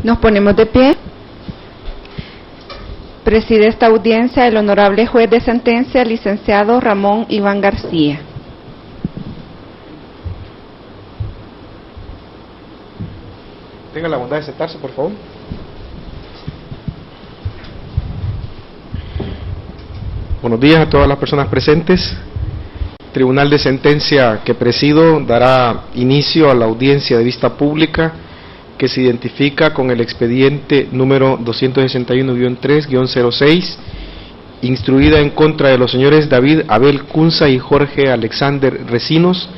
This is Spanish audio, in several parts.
Nos ponemos de pie. Preside esta audiencia el honorable juez de sentencia, licenciado Ramón Iván García. Tenga la bondad de sentarse, por favor. Buenos días a todas las personas presentes. El Tribunal de Sentencia que presido dará inicio a la audiencia de vista pública que se identifica con el expediente número 261-3-06, instruida en contra de los señores David Abel Cunza y Jorge Alexander Recinos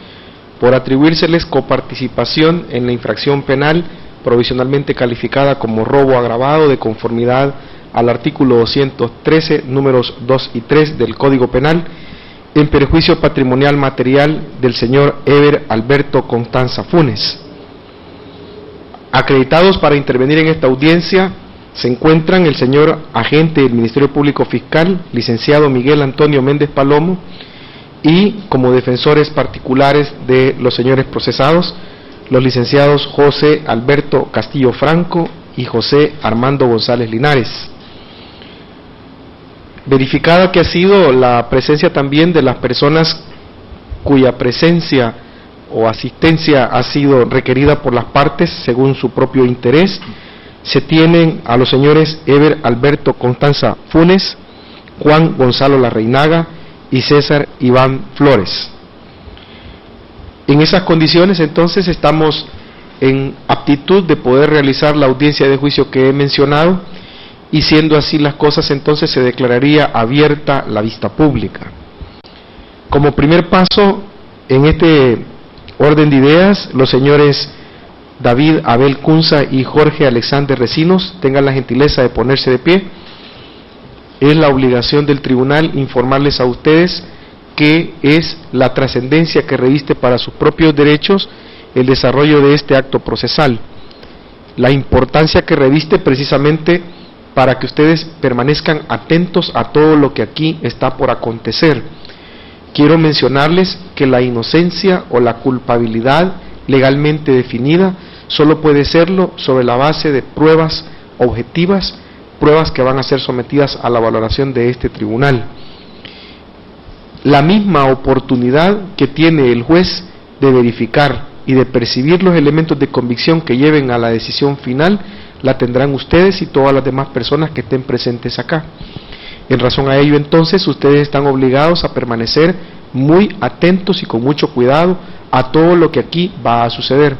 por atribuírseles coparticipación en la infracción penal provisionalmente calificada como robo agravado de conformidad al artículo 213, números 2 y 3 del Código Penal, en perjuicio patrimonial material del señor Eber Alberto Constanza Funes. Acreditados para intervenir en esta audiencia se encuentran el señor agente del Ministerio Público Fiscal, licenciado Miguel Antonio Méndez Palomo, y como defensores particulares de los señores procesados, los licenciados José Alberto Castillo Franco y José Armando González Linares. Verificada que ha sido la presencia también de las personas cuya presencia o asistencia ha sido requerida por las partes según su propio interés, se tienen a los señores Eber Alberto Constanza Funes, Juan Gonzalo Larreinaga y César Iván Flores. En esas condiciones, entonces, estamos en aptitud de poder realizar la audiencia de juicio que he mencionado, y siendo así las cosas, entonces se declararía abierta la vista pública. Como primer paso, en este orden de ideas, los señores David Abel Cunza y Jorge Alexander Recinos tengan la gentileza de ponerse de pie. Es la obligación del tribunal informarles a ustedes que es la trascendencia que reviste para sus propios derechos el desarrollo de este acto procesal, la importancia que reviste precisamente para que ustedes permanezcan atentos a todo lo que aquí está por acontecer. Quiero mencionarles que la inocencia o la culpabilidad legalmente definida solo puede serlo sobre la base de pruebas objetivas, pruebas que van a ser sometidas a la valoración de este tribunal. La misma oportunidad que tiene el juez de verificar y de percibir los elementos de convicción que lleven a la decisión final, la tendrán ustedes y todas las demás personas que estén presentes acá. En razón a ello, entonces, ustedes están obligados a permanecer muy atentos y con mucho cuidado a todo lo que aquí va a suceder.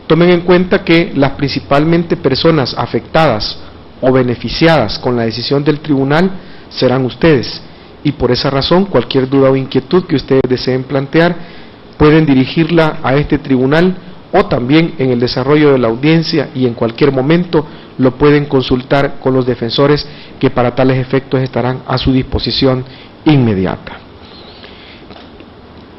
Tomen en cuenta que las principalmente personas afectadas o beneficiadas con la decisión del tribunal serán ustedes, y por esa razón cualquier duda o inquietud que ustedes deseen plantear pueden dirigirla a este tribunal, o también en el desarrollo de la audiencia y en cualquier momento lo pueden consultar con los defensores que para tales efectos estarán a su disposición inmediata.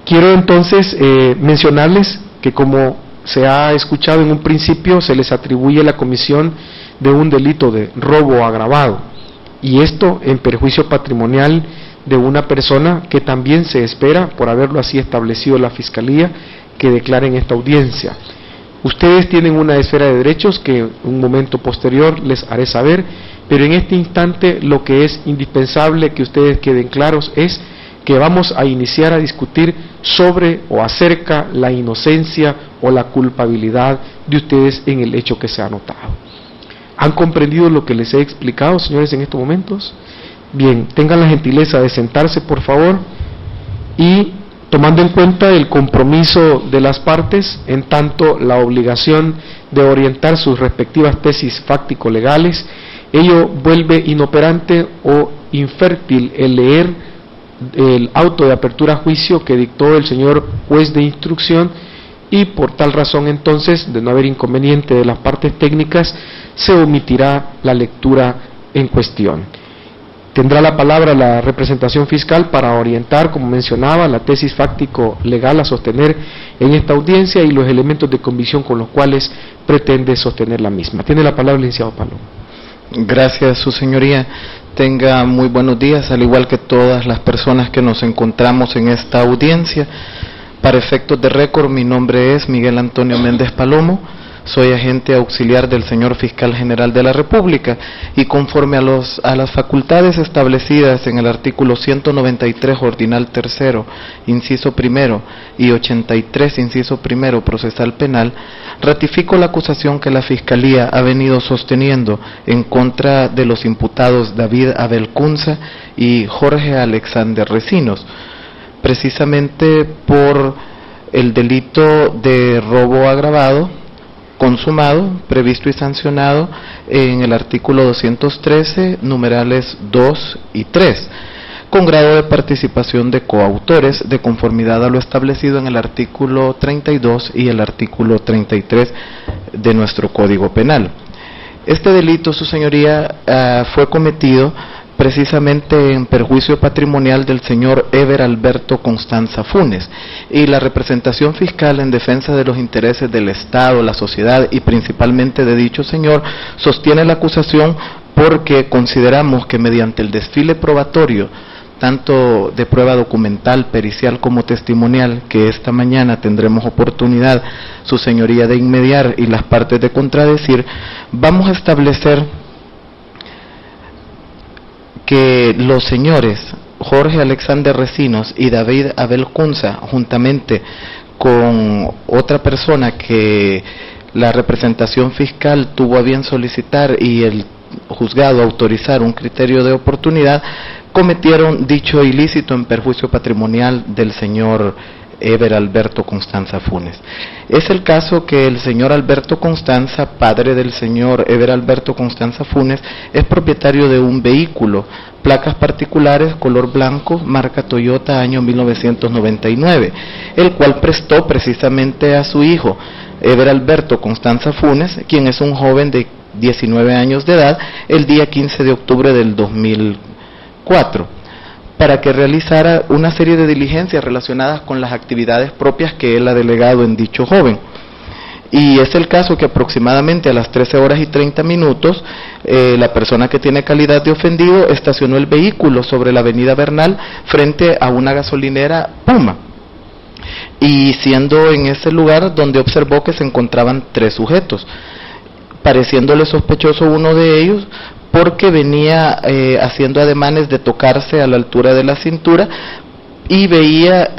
Quiero entonces mencionarles que, como se ha escuchado en un principio, se les atribuye la comisión de un delito de robo agravado, y esto en perjuicio patrimonial de una persona que también se espera, por haberlo así establecido la Fiscalía, que declare en esta audiencia. Ustedes tienen una esfera de derechos que en un momento posterior les haré saber, pero en este instante lo que es indispensable que ustedes queden claros es que vamos a iniciar a discutir sobre o acerca la inocencia o la culpabilidad de ustedes en el hecho que se ha notado. ¿Han comprendido lo que les he explicado, señores, en estos momentos? Bien, tengan la gentileza de sentarse, por favor, y tomando en cuenta el compromiso de las partes, en tanto la obligación de orientar sus respectivas tesis fáctico-legales, ello vuelve inoperante o infértil el leer el auto de apertura a juicio que dictó el señor juez de instrucción, y por tal razón entonces, de no haber inconveniente de las partes técnicas, se omitirá la lectura en cuestión. Tendrá la palabra la representación fiscal para orientar, como mencionaba, la tesis fáctico-legal a sostener en esta audiencia y los elementos de convicción con los cuales pretende sostener la misma. Tiene la palabra el licenciado Palomo. Gracias, su señoría. Tenga muy buenos días, al igual que todas las personas que nos encontramos en esta audiencia. Para efectos de récord, mi nombre es Miguel Antonio Méndez Palomo. soy agente auxiliar del señor Fiscal General de la República y conforme a las facultades establecidas en el artículo 193 ordinal tercero, inciso primero y 83, inciso primero, procesal penal, ratifico la acusación que la Fiscalía ha venido sosteniendo en contra de los imputados David Abel Cunza y Jorge Alexander Recinos, precisamente por el delito de robo agravado consumado, previsto y sancionado en el artículo 213, numerales 2 y 3, con grado de participación de coautores de conformidad a lo establecido en el artículo 32 y el artículo 33 de nuestro Código Penal. Este delito, su señoría, fue cometido precisamente en perjuicio patrimonial del señor Eber Alberto Constanza Funes, y la representación fiscal en defensa de los intereses del Estado, la sociedad y principalmente de dicho señor sostiene la acusación porque consideramos que mediante el desfile probatorio, tanto de prueba documental, pericial como testimonial, que esta mañana tendremos oportunidad, su señoría, de inmediar y las partes de contradecir, vamos a establecer que los señores Jorge Alexander Recinos y David Abel Cunza, juntamente con otra persona que la representación fiscal tuvo a bien solicitar y el juzgado autorizar un criterio de oportunidad, cometieron dicho ilícito en perjuicio patrimonial del señor Eber Alberto Constanza Funes. Es el caso que el señor Alberto Constanza, padre del señor Eber Alberto Constanza Funes, es propietario de un vehículo, placas particulares, color blanco, marca Toyota, año 1999, el cual prestó precisamente a su hijo, Eber Alberto Constanza Funes, quien es un joven de 19 años de edad, el día 15 de octubre del 2004. Para que realizara una serie de diligencias relacionadas con las actividades propias que él ha delegado en dicho joven. Y es el caso que aproximadamente a las 13 horas y 30 minutos, la persona que tiene calidad de ofendido estacionó el vehículo sobre la avenida Bernal frente a una gasolinera Puma. Y siendo en ese lugar donde observó que se encontraban 3 sujetos, pareciéndole sospechoso uno de ellos, porque venía haciendo ademanes de tocarse a la altura de la cintura y veía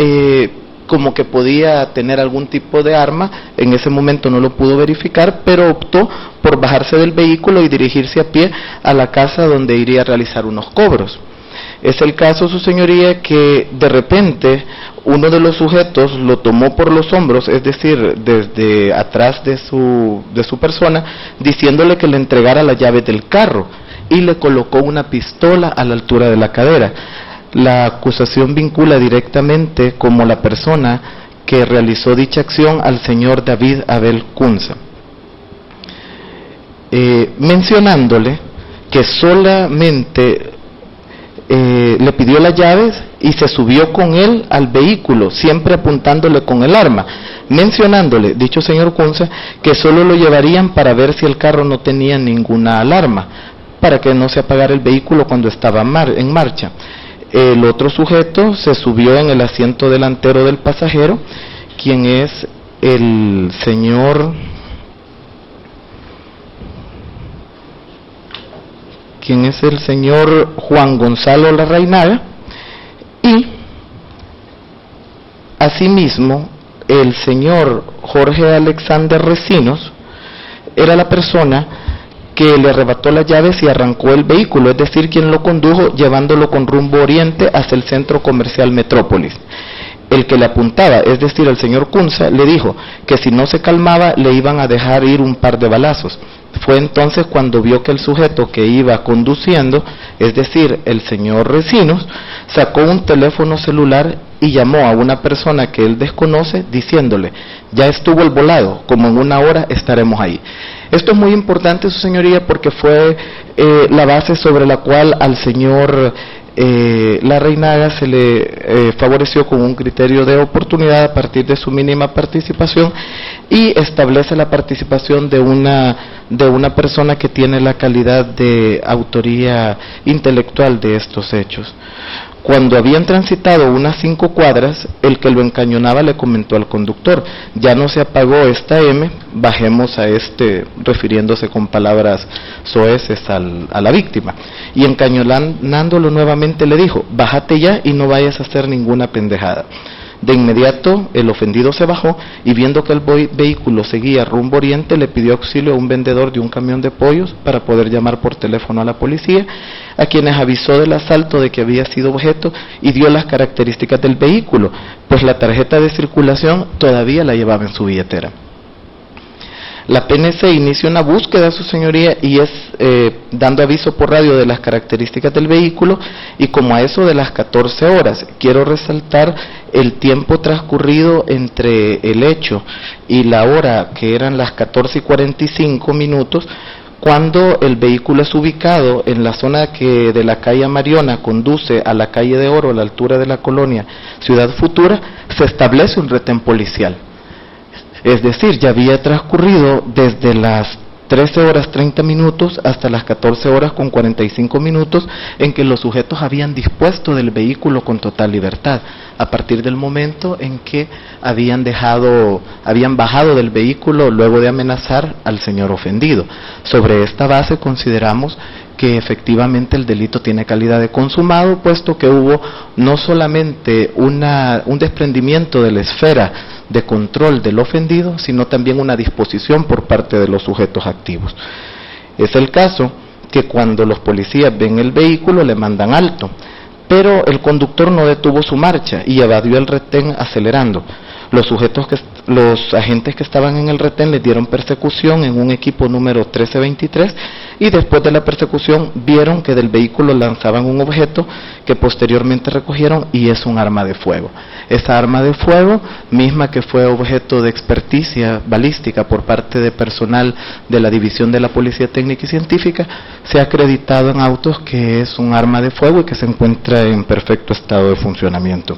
como que podía tener algún tipo de arma. En ese momento no lo pudo verificar, pero optó por bajarse del vehículo y dirigirse a pie a la casa donde iría a realizar unos cobros. Es el caso, su señoría, que de repente uno de los sujetos lo tomó por los hombros, es decir, desde atrás de su persona, diciéndole que le entregara las llaves del carro y le colocó una pistola a la altura de la cadera. La acusación vincula directamente como la persona que realizó dicha acción al señor David Abel Cunza, mencionándole que solamente le pidió las llaves y se subió con él al vehículo, siempre apuntándole con el arma, mencionándole, dicho señor Cunza, que solo lo llevarían para ver si el carro no tenía ninguna alarma, para que no se apagara el vehículo cuando estaba en marcha. El otro sujeto se subió en el asiento delantero del pasajero, quien es el señor Juan Gonzalo Larrainaga, y asimismo el señor Jorge Alexander Recinos era la persona que le arrebató las llaves y arrancó el vehículo, es decir, quien lo condujo llevándolo con rumbo oriente hacia el centro comercial Metrópolis. El que le apuntaba, es decir, el señor Cunza, le dijo que si no se calmaba le iban a dejar ir un par de balazos. Fue entonces cuando vio que el sujeto que iba conduciendo, es decir, el señor Recinos, sacó un teléfono celular y llamó a una persona que él desconoce diciéndole: ya estuvo el volado, como en 1 hora estaremos ahí. Esto es muy importante, su señoría, porque fue la base sobre la cual al señor Larrainaga se le favoreció con un criterio de oportunidad a partir de su mínima participación, y establece la participación de una persona que tiene la calidad de autoría intelectual de estos hechos. Cuando habían transitado unas 5 cuadras, el que lo encañonaba le comentó al conductor: ya no se apagó esta M, bajemos a este, refiriéndose con palabras soeces a la víctima. Y encañonándolo nuevamente le dijo: bájate ya y no vayas a hacer ninguna pendejada. De inmediato el ofendido se bajó y, viendo que el vehículo seguía rumbo oriente, le pidió auxilio a un vendedor de un camión de pollos para poder llamar por teléfono a la policía, a quienes avisó del asalto, de que había sido objeto, y dio las características del vehículo, pues la tarjeta de circulación todavía la llevaba en su billetera. La PNC inicia una búsqueda, su señoría, y es dando aviso por radio de las características del vehículo, y como a eso de las 14 horas, quiero resaltar el tiempo transcurrido entre el hecho y la hora, que eran las 14:45, cuando el vehículo es ubicado en la zona que de la calle Mariona conduce a la calle de Oro, a la altura de la colonia Ciudad Futura. Se establece un retén policial. Es decir, ya había transcurrido desde las 13:30 hasta las 14:45 en que los sujetos habían dispuesto del vehículo con total libertad, a partir del momento en que habían bajado del vehículo luego de amenazar al señor ofendido. Sobre esta base consideramos que efectivamente el delito tiene calidad de consumado, puesto que hubo no solamente un desprendimiento de la esfera de control del ofendido, sino también una disposición por parte de los sujetos activos. Es el caso que cuando los policías ven el vehículo le mandan alto, pero el conductor no detuvo su marcha y evadió el retén acelerando. Los agentes que estaban en el retén les dieron persecución en un equipo número 1323, y después de la persecución vieron que del vehículo lanzaban un objeto que posteriormente recogieron, y es un arma de fuego. Esa arma de fuego, misma que fue objeto de experticia balística por parte de personal de la División de la Policía Técnica y Científica, se ha acreditado en autos que es un arma de fuego y que se encuentra en perfecto estado de funcionamiento.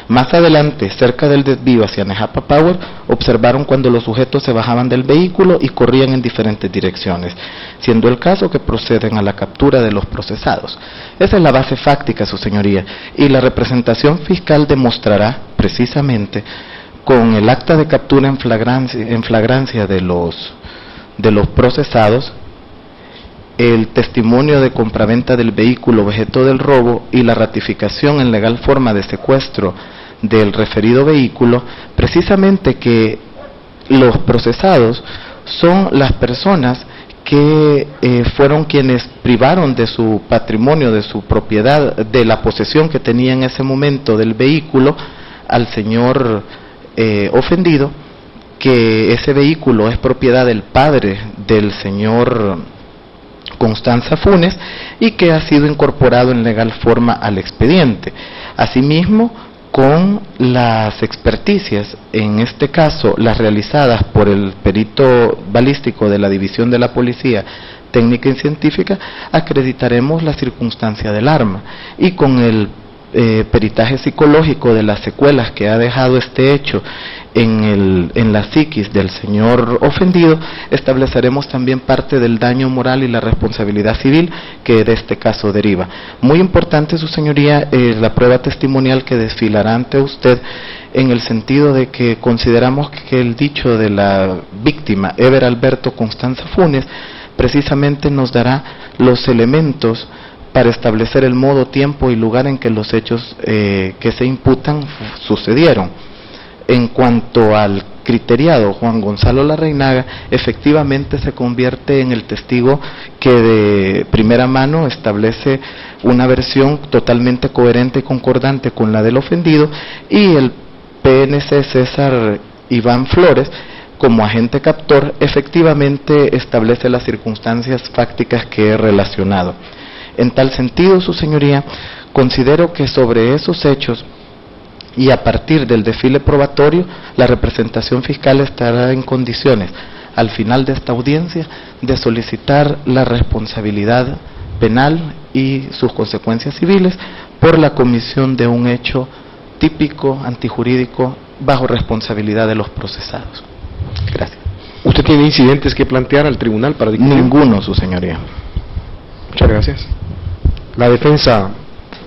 Más adelante, cerca del desvío hacia Nejapa Power, observaron cuando los sujetos se bajaban del vehículo y corrían en diferentes direcciones, siendo el caso que proceden a la captura de los procesados. Esa es la base fáctica, su señoría, y la representación fiscal demostrará precisamente con el acta de captura en flagrancia de los procesados, el testimonio de compraventa del vehículo objeto del robo y la ratificación en legal forma de secuestro del referido vehículo, precisamente que los procesados son las personas que fueron quienes privaron de su patrimonio, de su propiedad, de la posesión que tenía en ese momento del vehículo al señor ofendido, que ese vehículo es propiedad del padre del señor Constanza Funes y que ha sido incorporado en legal forma al expediente. Asimismo, con las experticias, en este caso las realizadas por el perito balístico de la División de la Policía Técnica y Científica, acreditaremos la circunstancia del arma, y con el peritaje psicológico de las secuelas que ha dejado este hecho en la psiquis del señor ofendido, estableceremos también parte del daño moral y la responsabilidad civil que de este caso deriva. Muy importante, su señoría, la prueba testimonial que desfilará ante usted, en el sentido de que consideramos que el dicho de la víctima, Ever Alberto Constanza Funes, precisamente nos dará los elementos para establecer el modo, tiempo y lugar en que los hechos que se imputan sucedieron. En cuanto al criteriado Juan Gonzalo Larreinaga, efectivamente se convierte en el testigo que de primera mano establece una versión totalmente coherente y concordante con la del ofendido, y el PNC César Iván Flores, como agente captor, efectivamente establece las circunstancias fácticas que he relacionado. En tal sentido, su señoría, considero que sobre esos hechos y a partir del desfile probatorio, la representación fiscal estará en condiciones, al final de esta audiencia, de solicitar la responsabilidad penal y sus consecuencias civiles por la comisión de un hecho típico, antijurídico, bajo responsabilidad de los procesados. Gracias. ¿Usted tiene incidentes que plantear al tribunal para discutir? Ninguno, su señoría. Muchas gracias. La defensa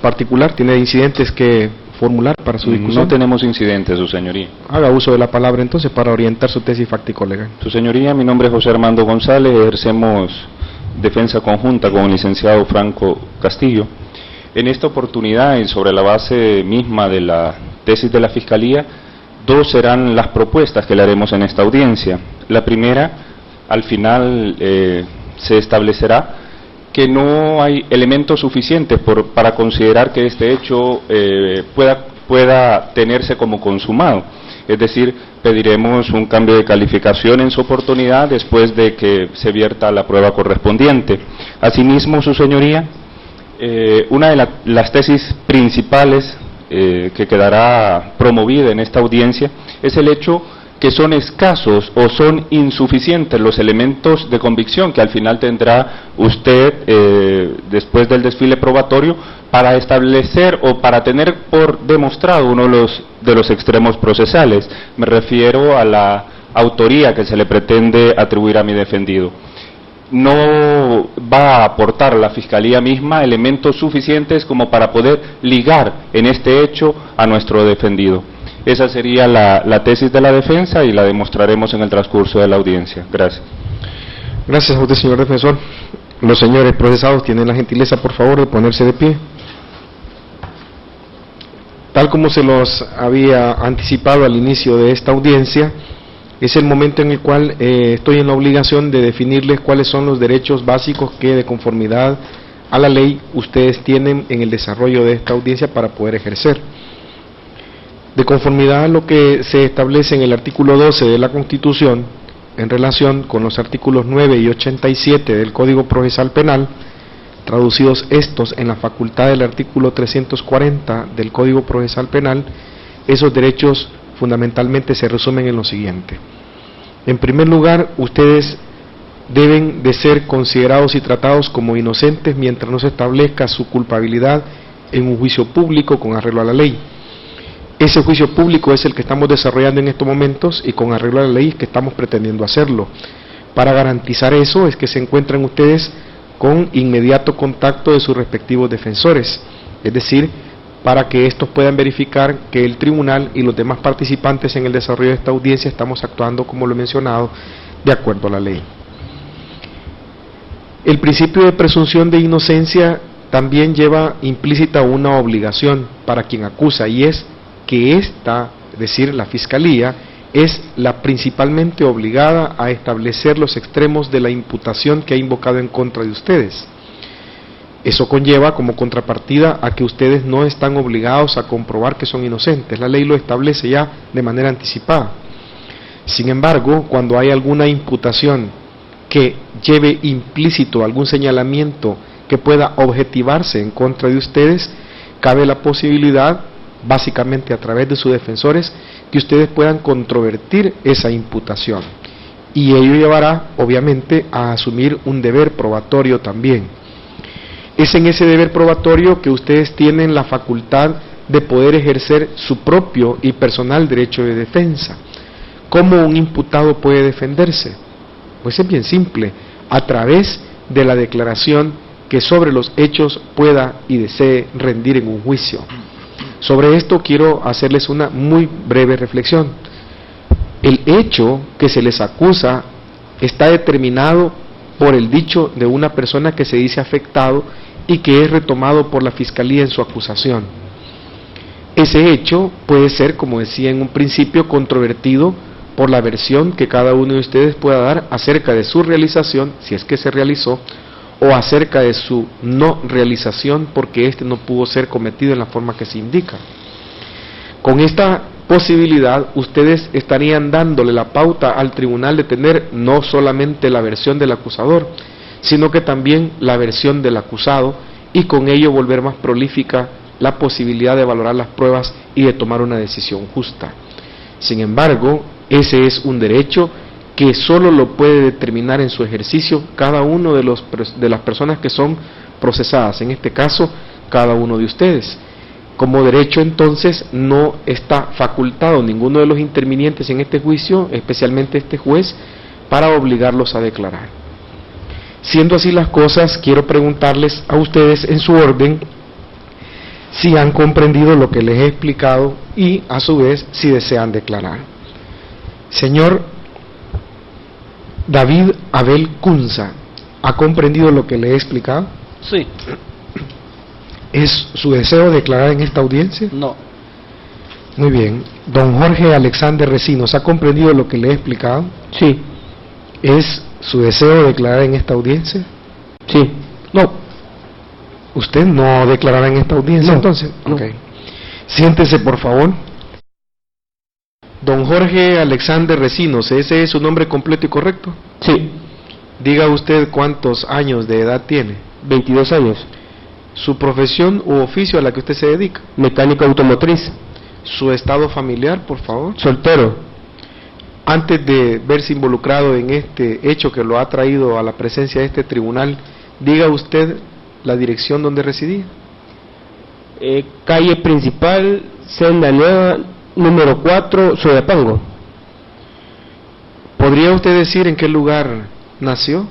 particular, ¿tiene incidentes que formular para su discusión? No tenemos incidentes, Su Señoría. Haga uso de la palabra entonces para orientar su tesis fáctico-legal. Su Señoría, mi nombre es José Armando González, ejercemos defensa conjunta con el licenciado Franco Castillo. En esta oportunidad y sobre la base misma de la tesis de la Fiscalía, dos serán las propuestas que le haremos en esta audiencia. La primera, al final se establecerá que no hay elementos suficientes para considerar que este hecho pueda tenerse como consumado. Es decir, pediremos un cambio de calificación en su oportunidad después de que se vierta la prueba correspondiente. Asimismo, Su Señoría, una de las tesis principales que quedará promovida en esta audiencia es el hecho que son escasos o son insuficientes los elementos de convicción que al final tendrá usted después del desfile probatorio para establecer o para tener por demostrado uno de los extremos procesales. Me refiero a la autoría que se le pretende atribuir a mi defendido. No va a aportar la Fiscalía misma elementos suficientes como para poder ligar en este hecho a nuestro defendido. Esa sería la tesis de la defensa y la demostraremos en el transcurso de la audiencia. Gracias. Gracias a usted, señor defensor. Los señores procesados tienen la gentileza, por favor, de ponerse de pie. Tal como se los había anticipado al inicio de esta audiencia, es el momento en el cual estoy en la obligación de definirles cuáles son los derechos básicos que, de conformidad a la ley, ustedes tienen en el desarrollo de esta audiencia para poder ejercer. De conformidad a lo que se establece en el artículo 12 de la Constitución, en relación con los artículos 9 y 87 del Código Procesal Penal, traducidos estos en la facultad del artículo 340 del Código Procesal Penal, esos derechos fundamentalmente se resumen en lo siguiente. En primer lugar, ustedes deben de ser considerados y tratados como inocentes mientras no se establezca su culpabilidad en un juicio público con arreglo a la ley. Ese juicio público es el que estamos desarrollando en estos momentos y con arreglo a la ley que estamos pretendiendo hacerlo. Para garantizar eso es que se encuentran ustedes con inmediato contacto de sus respectivos defensores, es decir, para que estos puedan verificar que el tribunal y los demás participantes en el desarrollo de esta audiencia estamos actuando, como lo he mencionado, de acuerdo a la ley. El principio de presunción de inocencia también lleva implícita una obligación para quien acusa, y es que esta, es decir, la Fiscalía, es la principalmente obligada a establecer los extremos de la imputación que ha invocado en contra de ustedes. Eso conlleva como contrapartida a que ustedes no están obligados a comprobar que son inocentes. La ley lo establece ya de manera anticipada. Sin embargo, cuando hay alguna imputación que lleve implícito algún señalamiento que pueda objetivarse en contra de ustedes, cabe la posibilidad, básicamente a través de sus defensores, que ustedes puedan controvertir esa imputación. Y ello llevará, obviamente, a asumir un deber probatorio también. Es en ese deber probatorio que ustedes tienen la facultad de poder ejercer su propio y personal derecho de defensa. ¿Cómo un imputado puede defenderse? Pues es bien simple, a través de la declaración que sobre los hechos pueda y desee rendir en un juicio. Sobre esto quiero hacerles una muy breve reflexión. El hecho que se les acusa está determinado por el dicho de una persona que se dice afectado y que es retomado por la Fiscalía en su acusación. Ese hecho puede ser, como decía en un principio, controvertido por la versión que cada uno de ustedes pueda dar acerca de su realización, si es que se realizó, o acerca de su no realización porque éste no pudo ser cometido en la forma que se indica. Con esta posibilidad, ustedes estarían dándole la pauta al tribunal de tener no solamente la versión del acusador, sino que también la versión del acusado, y con ello volver más prolífica la posibilidad de valorar las pruebas y de tomar una decisión justa. Sin embargo, ese es un derecho que solo lo puede determinar en su ejercicio cada uno de las personas que son procesadas, en este caso, cada uno de ustedes. Como derecho, entonces, no está facultado ninguno de los intervinientes en este juicio, especialmente este juez, para obligarlos a declarar. Siendo así las cosas, quiero preguntarles a ustedes en su orden, si han comprendido lo que les he explicado y, a su vez, si desean declarar. Señor David Abel Cunza, ¿ha comprendido lo que le he explicado? Sí. ¿Es su deseo declarar en esta audiencia? No. Muy bien. Don Jorge Alexander Recinos, ¿ha comprendido lo que le he explicado? Sí. ¿Es su deseo declarar en esta audiencia? Sí. No. ¿Usted no declarará en esta audiencia entonces? No. Ok. Siéntese, por favor. Don Jorge Alexander Recinos, ¿ese es su nombre completo y correcto? Sí. Diga usted cuántos años de edad tiene. 22 años. Su profesión u oficio a la que usted se dedica. Mecánico automotriz. Su estado familiar, por favor. Soltero. Antes de verse involucrado en este hecho que lo ha traído a la presencia de este tribunal, diga usted la dirección donde residía. Calle principal, Senda Nueva, número 4, Soyapango. ¿Podría usted decir en qué lugar nació?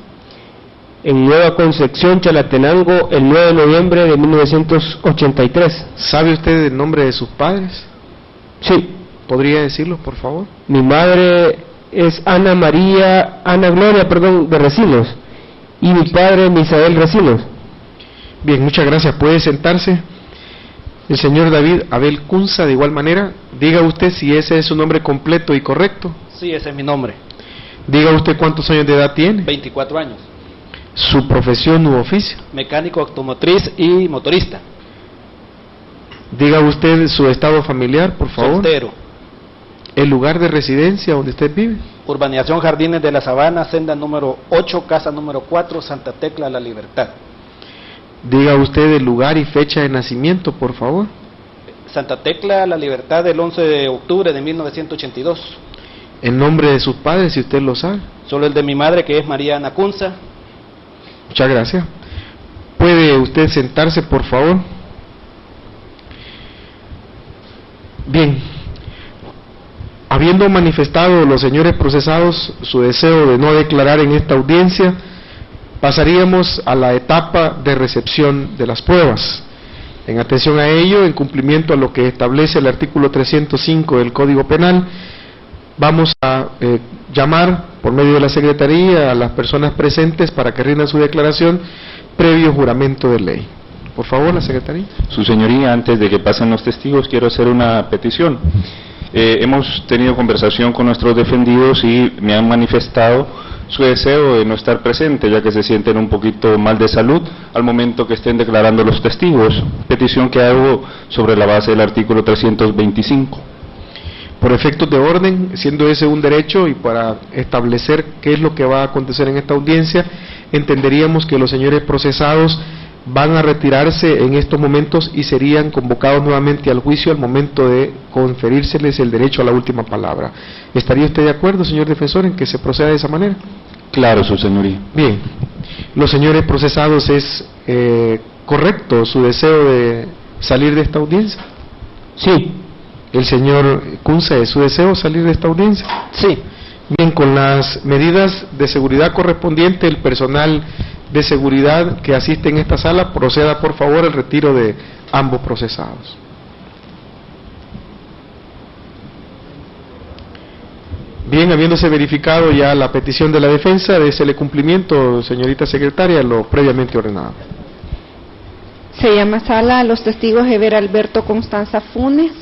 En Nueva Concepción, Chalatenango, el 9 de noviembre de 1983. ¿Sabe usted el nombre de sus padres? Sí. ¿Podría decirlo, por favor? Mi madre es Ana Gloria, de Recinos. Y mi padre, Misael Recinos. Bien, muchas gracias. ¿Puede sentarse? El señor David Abel Cunza, de igual manera, diga usted si ese es su nombre completo y correcto. Sí, ese es mi nombre. Diga usted cuántos años de edad tiene. 24 años. Su profesión u oficio. Mecánico automotriz y motorista. Diga usted su estado familiar, por favor. Soltero. El lugar de residencia donde usted vive. Urbanización Jardines de la Sabana, senda número 8, casa número 4, Santa Tecla, La Libertad. Diga usted el lugar y fecha de nacimiento, por favor. Santa Tecla, La Libertad, el 11 de octubre de 1982. El nombre de sus padres, si usted lo sabe. Solo el de mi madre, que es María Ana Cunza. Muchas gracias. ¿Puede usted sentarse, por favor? Bien. Habiendo manifestado los señores procesados su deseo de no declarar en esta audiencia, pasaríamos a la etapa de recepción de las pruebas. En atención a ello, en cumplimiento a lo que establece el artículo 305 del Código Penal, vamos a llamar por medio de la Secretaría a las personas presentes para que rindan su declaración previo juramento de ley. Por favor, la Secretaría. Su Señoría, antes de que pasen los testigos, quiero hacer una petición. Hemos tenido conversación con nuestros defendidos y me han manifestado su deseo de no estar presente, ya que se sienten un poquito mal de salud al momento que estén declarando los testigos. Petición que hago sobre la base del artículo 325. Por efectos de orden, siendo ese un derecho y para establecer qué es lo que va a acontecer en esta audiencia, entenderíamos que los señores procesados van a retirarse en estos momentos y serían convocados nuevamente al juicio al momento de conferírseles el derecho a la última palabra. ¿Estaría usted de acuerdo, señor defensor, en que se proceda de esa manera? Claro, Su Señoría. Bien. Los señores procesados, ¿es correcto su deseo de salir de esta audiencia? Sí. ¿El señor Cunza, es su deseo salir de esta audiencia? Sí. Bien, con las medidas de seguridad correspondientes, el personal de seguridad que asiste en esta sala proceda por favor al retiro de ambos procesados. Bien, habiéndose verificado ya la petición de la defensa, désele cumplimiento, señorita secretaria, lo previamente ordenado. Se llama a sala a los testigos Eber Alberto Constanza Funes,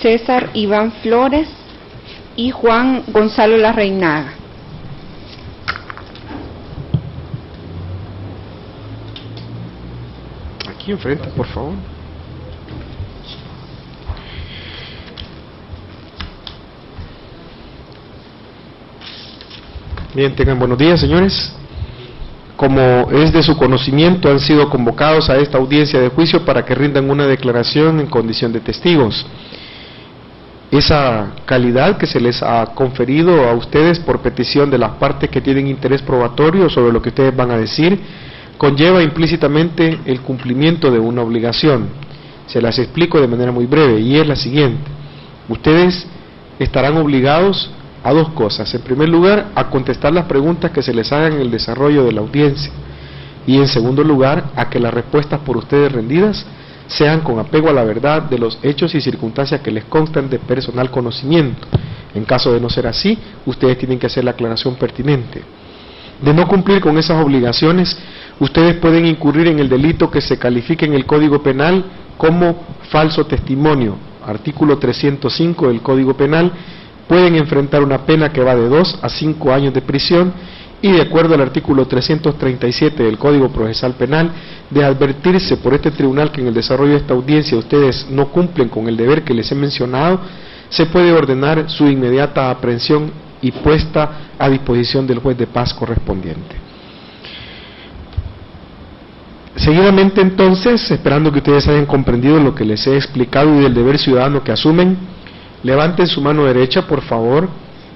César Iván Flores y Juan Gonzalo Larreinaga. Aquí enfrente, por favor. Bien, tengan buenos días, señores. Como es de su conocimiento, han sido convocados a esta audiencia de juicio para que rindan una declaración en condición de testigos. Esa calidad que se les ha conferido a ustedes por petición de las partes que tienen interés probatorio sobre lo que ustedes van a decir, conlleva implícitamente el cumplimiento de una obligación. Se las explico de manera muy breve y es la siguiente. Ustedes estarán obligados a dos cosas. En primer lugar, a contestar las preguntas que se les hagan en el desarrollo de la audiencia. Y en segundo lugar, a que las respuestas por ustedes rendidas sean con apego a la verdad de los hechos y circunstancias que les constan de personal conocimiento. En caso de no ser así, ustedes tienen que hacer la aclaración pertinente. De no cumplir con esas obligaciones, ustedes pueden incurrir en el delito que se califica en el Código Penal como falso testimonio, artículo 305 del Código Penal. Pueden enfrentar una pena que va de 2 a 5 años de prisión y, de acuerdo al artículo 337 del Código Procesal Penal, de advertirse por este tribunal que en el desarrollo de esta audiencia ustedes no cumplen con el deber que les he mencionado, se puede ordenar su inmediata aprehensión y puesta a disposición del juez de paz correspondiente. Seguidamente, entonces, esperando que ustedes hayan comprendido lo que les he explicado y del deber ciudadano que asumen, levanten su mano derecha, por favor,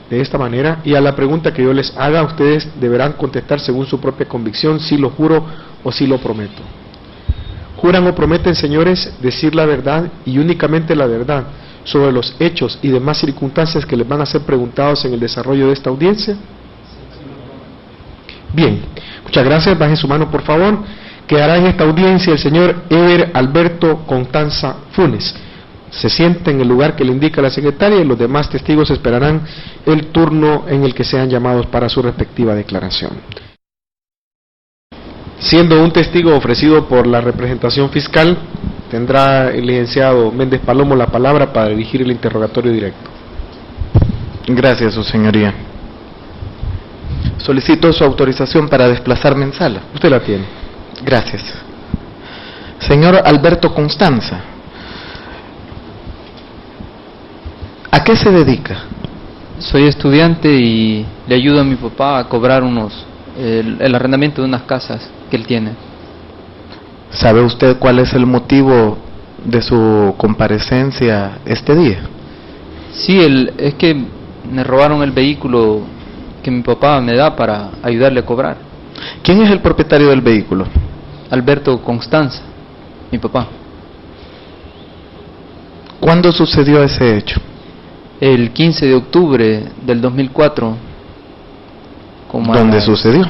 de esta manera, y a la pregunta que yo les haga, ustedes deberán contestar según su propia convicción, si lo juro o si lo prometo. ¿Juran o prometen, señores, decir la verdad y únicamente la verdad sobre los hechos y demás circunstancias que les van a ser preguntados en el desarrollo de esta audiencia? Bien, muchas gracias. Bajen su mano, por favor. Quedará en esta audiencia el señor Eber Alberto Constanza Funes. Se siente en el lugar que le indica la secretaria y los demás testigos esperarán el turno en el que sean llamados para su respectiva declaración. Siendo un testigo ofrecido por la representación fiscal, tendrá el licenciado Méndez Palomo la palabra para dirigir el interrogatorio directo. Gracias, su señoría. Solicito su autorización para desplazarme en sala. Usted la tiene. Gracias. Señor Alberto Constanza, ¿a qué se dedica? Soy estudiante y le ayudo a mi papá a cobrar el arrendamiento de unas casas que él tiene. ¿Sabe usted cuál es el motivo de su comparecencia este día? Sí, es que me robaron el vehículo que mi papá me da para ayudarle a cobrar. ¿Quién es el propietario del vehículo? Alberto Constanza, mi papá. ¿Cuándo sucedió ese hecho? El 15 de octubre del 2004. ¿Dónde sucedió?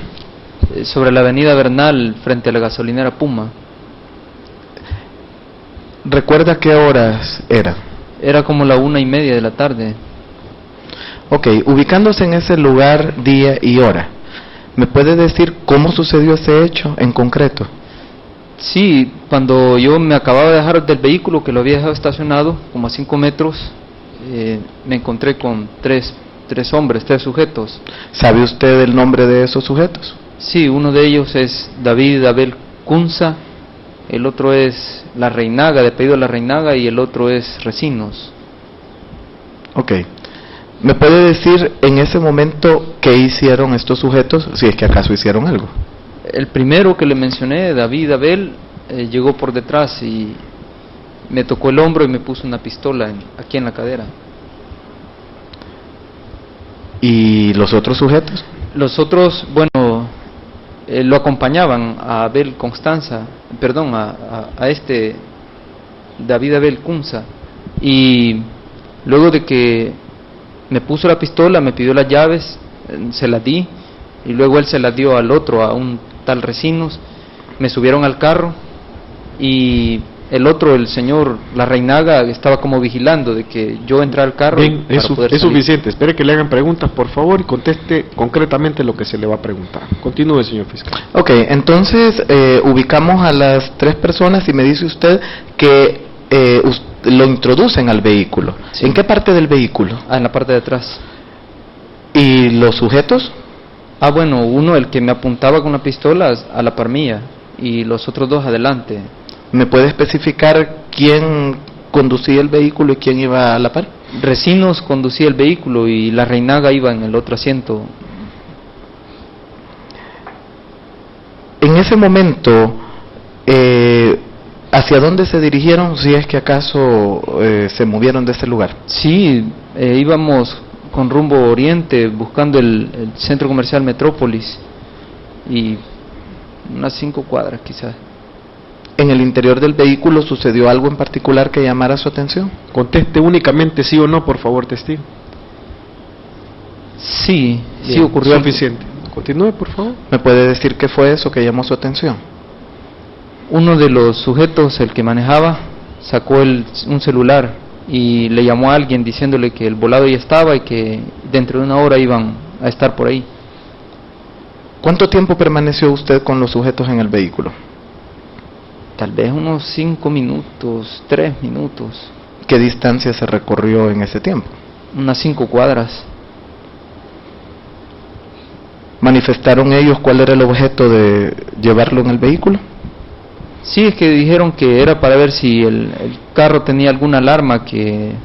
Sobre la avenida Bernal, frente a la gasolinera Puma. ¿Recuerda qué horas era? Era como la 1:30 de la tarde. Ok, ubicándose en ese lugar, día y hora, ¿me puede decir cómo sucedió ese hecho en concreto? Sí, cuando yo me acababa de dejar del vehículo, que lo había dejado estacionado como a 5 metros, me encontré con tres hombres, 3 sujetos. ¿Sabe usted el nombre de esos sujetos? Sí, uno de ellos es David Abel Cunza, el otro es La Reinaga, de apellido La Reinaga, y el otro es Recinos. Ok. ¿Me puede decir en ese momento qué hicieron estos sujetos, si es que acaso hicieron algo? El primero que le mencioné, David Abel, llegó por detrás y me tocó el hombro y me puso una pistola aquí en la cadera. ¿Y los otros sujetos? Los otros, bueno, lo acompañaban a Abel Constanza, perdón, a este David Abel Cunza, y luego de que me puso la pistola, me pidió las llaves, se las di, y luego él se las dio al otro, a un tal Recinos. Me subieron al carro y el otro, el señor La Reinaga, estaba como vigilando de que yo entrara al carro. Bien, es suficiente. Espere que le hagan preguntas, por favor, y conteste concretamente lo que se le va a preguntar. Continúe, señor fiscal. Ok, entonces ubicamos a las 3 personas y me dice usted que lo introducen al vehículo. Sí. ¿En qué parte del vehículo? En la parte de atrás. ¿Y los sujetos? Bueno, uno, el que me apuntaba con una pistola, a la par mía, y los otros 2 adelante. ¿Me puede especificar quién conducía el vehículo y quién iba a la par? Recinos conducía el vehículo y La Reinaga iba en el otro asiento. En ese momento, ¿hacia dónde se dirigieron, si es que acaso se movieron de ese lugar? Sí, íbamos con rumbo oriente, buscando el centro comercial Metrópolis, y unas 5 cuadras quizás. ¿En el interior del vehículo sucedió algo en particular que llamara su atención? Conteste únicamente sí o no, por favor, testigo. Sí, bien, sí ocurrió. Suficiente. Continúe, por favor. ¿Me puede decir qué fue eso que llamó su atención? uno de los sujetos, el que manejaba, sacó un celular y le llamó a alguien diciéndole que el volado ya estaba y que dentro de una hora iban a estar por ahí. ¿Cuánto tiempo permaneció usted con los sujetos en el vehículo? Tal vez unos 5 minutos, 3 minutos, ¿Qué distancia se recorrió en ese tiempo? unas 5 cuadras. ¿Manifestaron ellos cuál era el objeto de llevarlo en el vehículo? Sí, es que dijeron que era para ver si el carro tenía alguna alarma que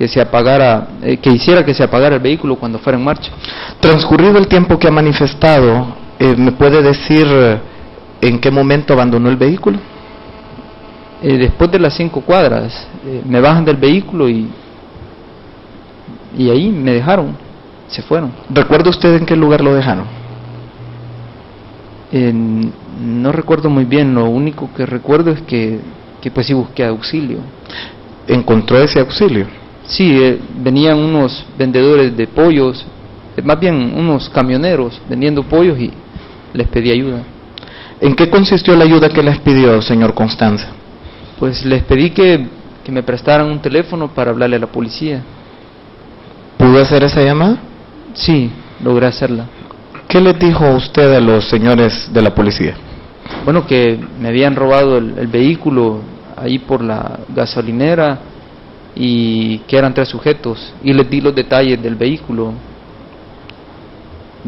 se apagara, que hiciera que se apagara el vehículo cuando fuera en marcha. Transcurrido el tiempo que ha manifestado, ¿me puede decir en qué momento abandonó el vehículo? Después de las 5 cuadras, me bajan del vehículo y ahí me dejaron, se fueron. ¿Recuerda usted en qué lugar lo dejaron? No recuerdo muy bien, lo único que recuerdo es que pues sí busqué auxilio. ¿Encontró ese auxilio? Sí, venían unos vendedores de pollos, más bien unos camioneros vendiendo pollos y les pedí ayuda. ¿En qué consistió la ayuda que les pidió, señor Constanza? Pues les pedí que me prestaran un teléfono para hablarle a la policía. ¿Pudo hacer esa llamada? Sí, logré hacerla. ¿Qué les dijo usted a los señores de la policía? Bueno, que me habían robado el vehículo ahí por la gasolinera y que eran 3 sujetos y les di los detalles del vehículo.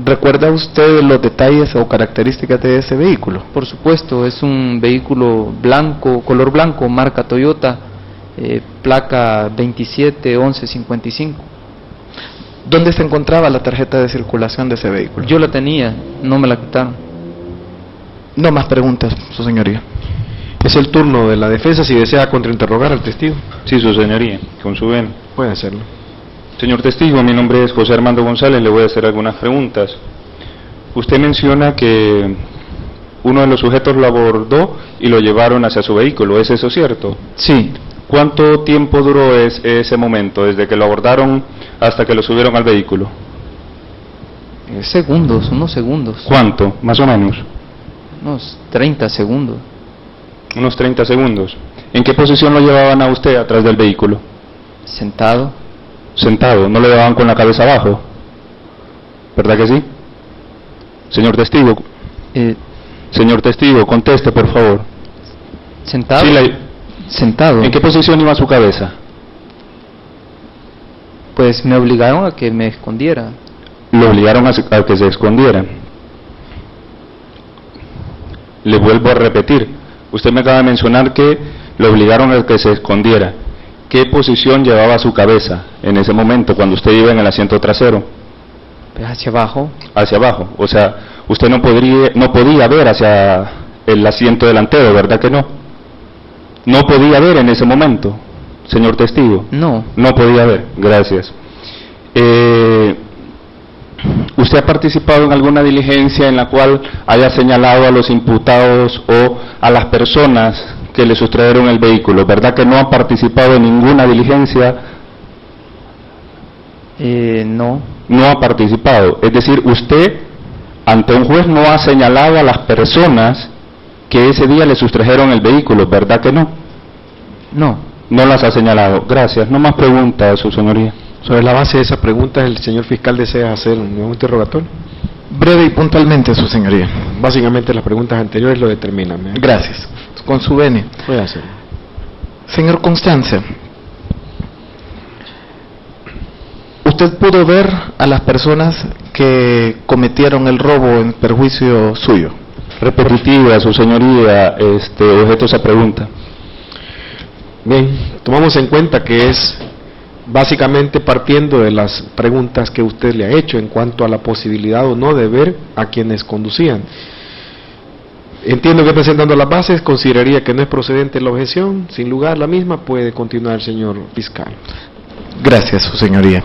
¿Recuerda usted los detalles o características de ese vehículo? Por supuesto, es un vehículo blanco, color blanco, marca Toyota, placa 271155. ¿Dónde se encontraba la tarjeta de circulación de ese vehículo? Yo la tenía, no me la quitaron. No más preguntas, su señoría. Es el turno de la defensa si desea contrainterrogar al testigo. Sí, su señoría, con su ven. Puede hacerlo. Señor testigo, mi nombre es José Armando González, le voy a hacer algunas preguntas. Usted menciona que uno de los sujetos lo abordó y lo llevaron hacia su vehículo, ¿es eso cierto? Sí. ¿Cuánto tiempo duró ese momento, desde que lo abordaron hasta que lo subieron al vehículo? Segundos, unos segundos. ¿Cuánto, más o menos? Unos 30 segundos. Unos 30 segundos. ¿En qué posición lo llevaban a usted atrás del vehículo? Sentado. Sentado, no lo llevaban con la cabeza abajo, ¿verdad que sí? Señor testigo, señor testigo, conteste por favor. Sentado. Sí, Sentado. ¿En qué posición iba su cabeza? Pues me obligaron a que me escondiera. Lo obligaron a que se escondiera. Le vuelvo a repetir, usted me acaba de mencionar que lo obligaron a que se escondiera. ¿Qué posición llevaba su cabeza en ese momento cuando usted iba en el asiento trasero? Pues hacia abajo. Hacia abajo, o sea, usted no podía ver hacia el asiento delantero, ¿verdad que no? No podía ver en ese momento, señor testigo. No. No podía ver, gracias. ¿Usted ha participado en alguna diligencia en la cual haya señalado a los imputados o a las personas que le sustrajeron el vehículo? ¿Verdad que no ha participado en ninguna diligencia? No. No ha participado. Es decir, usted ante un juez no ha señalado a las personas que ese día le sustrajeron el vehículo, ¿verdad que no? No. No las ha señalado. Gracias. No más preguntas, su señoría. Sobre la base de esa pregunta, ¿el señor fiscal desea hacer un nuevo interrogatorio? Breve y puntualmente, su señoría. Básicamente las preguntas anteriores lo determinan. Gracias. Con su venia. Puede hacerlo. Señor Constanza, ¿usted pudo ver a las personas que cometieron el robo en perjuicio suyo? Repetitiva, su señoría, objeto esa pregunta. Bien, tomamos en cuenta que es básicamente partiendo de las preguntas que usted le ha hecho en cuanto a la posibilidad o no de ver a quienes conducían. Entiendo que presentando las bases consideraría que no es procedente la objeción, sin lugar la misma puede continuar el señor fiscal. Gracias, su señoría.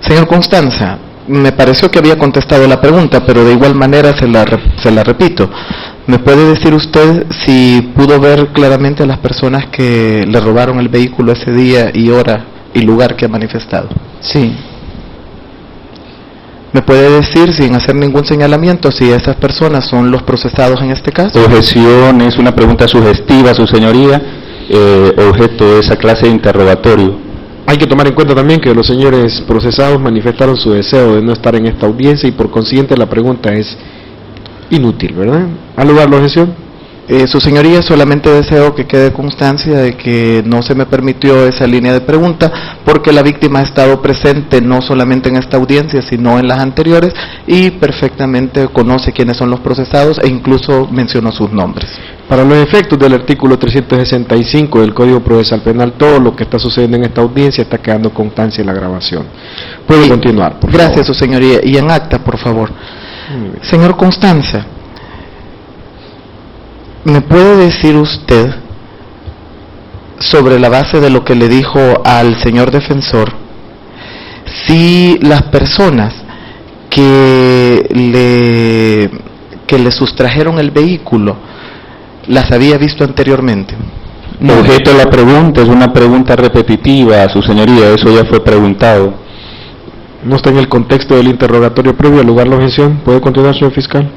Señor Constanza, me pareció que había contestado la pregunta, pero de igual manera se la repito. ¿Me puede decir usted si pudo ver claramente a las personas que le robaron el vehículo ese día y hora y lugar que ha manifestado? Sí. ¿Me puede decir, sin hacer ningún señalamiento, si esas personas son los procesados en este caso? Objeción, es una pregunta sugestiva, su señoría, objeto de esa clase de interrogatorio. Hay que tomar en cuenta también que los señores procesados manifestaron su deseo de no estar en esta audiencia y por consiguiente la pregunta es inútil, ¿verdad? ¿Al lugar la objeción? Su señoría, solamente deseo que quede constancia de que no se me permitió esa línea de pregunta porque la víctima ha estado presente no solamente en esta audiencia sino en las anteriores y perfectamente conoce quiénes son los procesados e incluso mencionó sus nombres. Para los efectos del artículo 365 del Código Procesal Penal, todo lo que está sucediendo en esta audiencia está quedando constancia en la grabación. Puede continuar, por Gracias, favor. su señoría. Y en acta, por favor. Señor Constanza, ¿me puede decir usted, sobre la base de lo que le dijo al señor defensor, si las personas que le sustrajeron el vehículo las había visto anteriormente? Objeto de la pregunta, es una pregunta repetitiva, su señoría, eso ya fue preguntado. No está en el contexto del interrogatorio previo, al lugar la objeción. ¿Puede continuar, señor fiscal?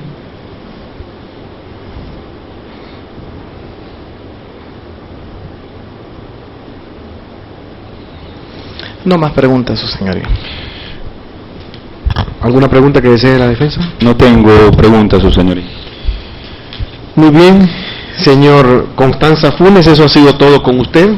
No más preguntas, su señoría. ¿Alguna pregunta que desee la defensa? No tengo preguntas, su señoría. Muy bien, señor Constanza Funes, eso ha sido todo con usted.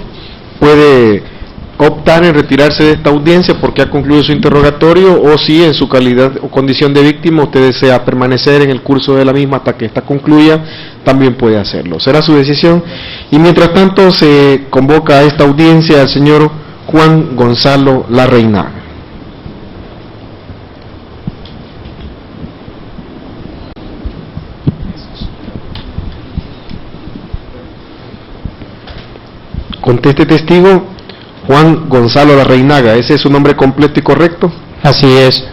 Puede optar en retirarse de esta audiencia porque ha concluido su interrogatorio, o si en su calidad o condición de víctima usted desea permanecer en el curso de la misma hasta que esta concluya, también puede hacerlo. Será su decisión. Y mientras tanto se convoca a esta audiencia al señor Juan Gonzalo Larreinaga. Conteste, testigo. Juan Gonzalo Larreinaga, ¿ese es su nombre completo y correcto? Así es.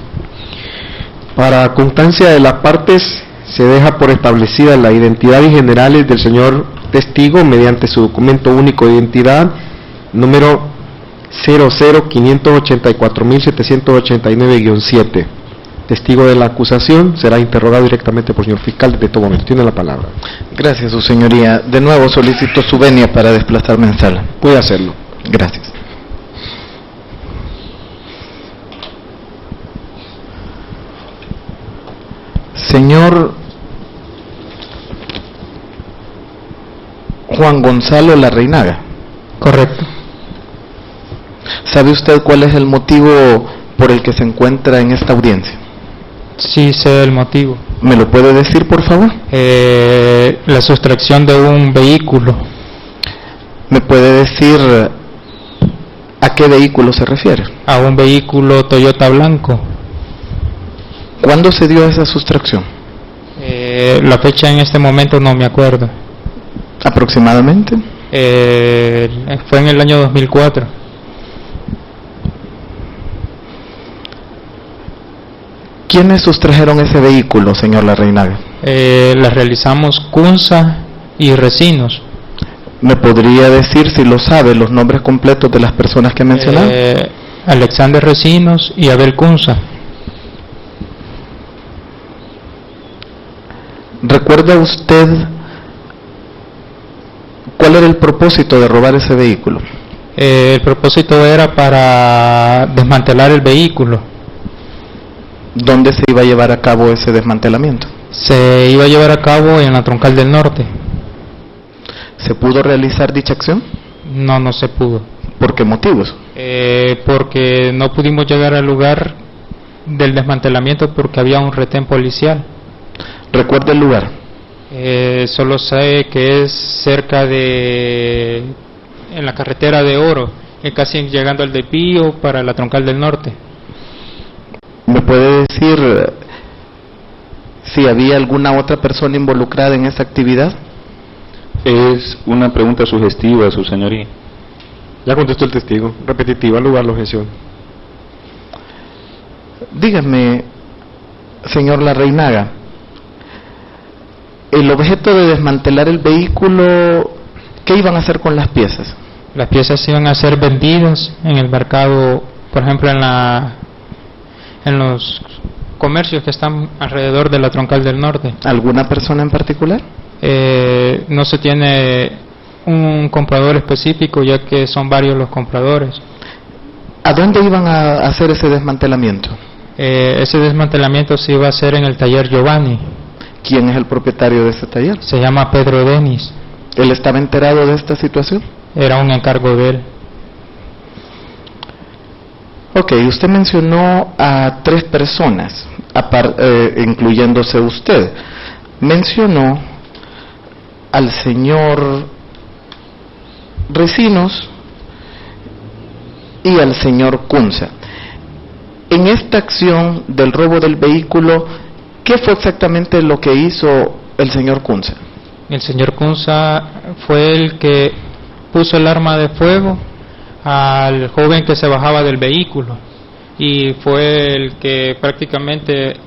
Para constancia de las partes, se deja por establecida la identidad y generales del señor testigo mediante su documento único de identidad, número 00584789-7. Testigo de la acusación será interrogado directamente por el señor fiscal desde todo momento. Tiene la palabra. Gracias, su señoría. De nuevo solicito su venia para desplazarme en sala. Puede hacerlo. Gracias. Señor Juan Gonzalo Larreinaga. Correcto. ¿Sabe usted cuál es el motivo por el que se encuentra en esta audiencia? Sí sé el motivo. ¿Me lo puede decir, por favor? La sustracción de un vehículo. ¿Me puede decir a qué vehículo se refiere? A un vehículo Toyota blanco. ¿Cuándo se dio esa sustracción? La fecha en este momento no me acuerdo. ¿Aproximadamente? Fue en el año 2004. ¿Quiénes sustrajeron ese vehículo, señor Larreinaga? Las realizamos Cunza y Recinos. ¿Me podría decir, si lo sabe, los nombres completos de las personas que ha mencionado? Alexander Recinos y Abel Cunza. ¿Recuerda usted cuál era el propósito de robar ese vehículo? El propósito era para desmantelar el vehículo. ¿Dónde se iba a llevar a cabo ese desmantelamiento? Se iba a llevar a cabo en la Troncal del Norte. ¿Se pudo realizar dicha acción? No se pudo. ¿Por qué motivos? Porque no pudimos llegar al lugar del desmantelamiento porque había un retén policial. ¿Recuerda el lugar? Solo sé que es cerca en la carretera de Oro, casi llegando al de Pío para la Troncal del Norte. ¿Me puede decir si había alguna otra persona involucrada en esa actividad? Es una pregunta sugestiva, su señoría. Ya contestó el testigo. Repetitiva, al lugar la objeción. Dígame, señor Larreinaga, el objeto de desmantelar el vehículo, ¿qué iban a hacer con las piezas? Las piezas iban a ser vendidas en el mercado, por ejemplo, en los comercios que están alrededor de la Troncal del Norte. ¿Alguna persona en particular? No se tiene un comprador específico, ya que son varios los compradores. ¿A dónde iban a hacer ese desmantelamiento? Ese desmantelamiento se iba a hacer en el taller Giovanni. ¿Quién es el propietario de ese taller? Se llama Pedro Denis. ¿Él estaba enterado de esta situación? Era un encargo de él. Ok, usted mencionó a 3 personas, incluyéndose usted. Mencionó al señor Recinos y al señor Cunza. En esta acción del robo del vehículo, ¿qué fue exactamente lo que hizo el señor Cunza? El señor Cunza fue el que puso el arma de fuego al joven que se bajaba del vehículo y fue el que prácticamente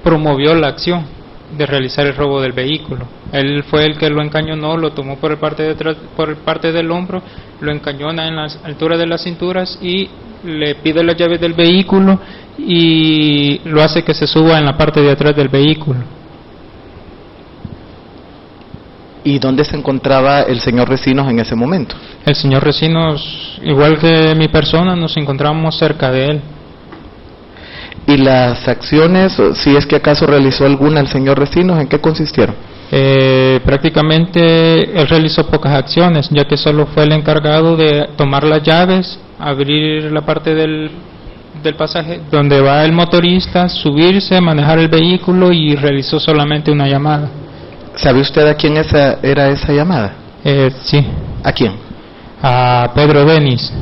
promovió la acción de realizar el robo del vehículo. Él fue el que lo encañonó, lo tomó por el parte de atrás, por el parte del hombro, lo encañona en la altura de las cinturas y le pide las llaves del vehículo y lo hace que se suba en la parte de atrás del vehículo. ¿Y dónde se encontraba el señor Recinos en ese momento? El señor Recinos, igual que mi persona, nos encontramos cerca de él. ¿Y las acciones, si es que acaso realizó alguna el señor Recinos, en qué consistieron? Prácticamente él realizó pocas acciones, ya que solo fue el encargado de tomar las llaves, abrir la parte del pasaje donde va el motorista, subirse, manejar el vehículo y realizó solamente una llamada. ¿Sabe usted a quién era esa llamada? Sí. ¿A quién? A Pedro Denis.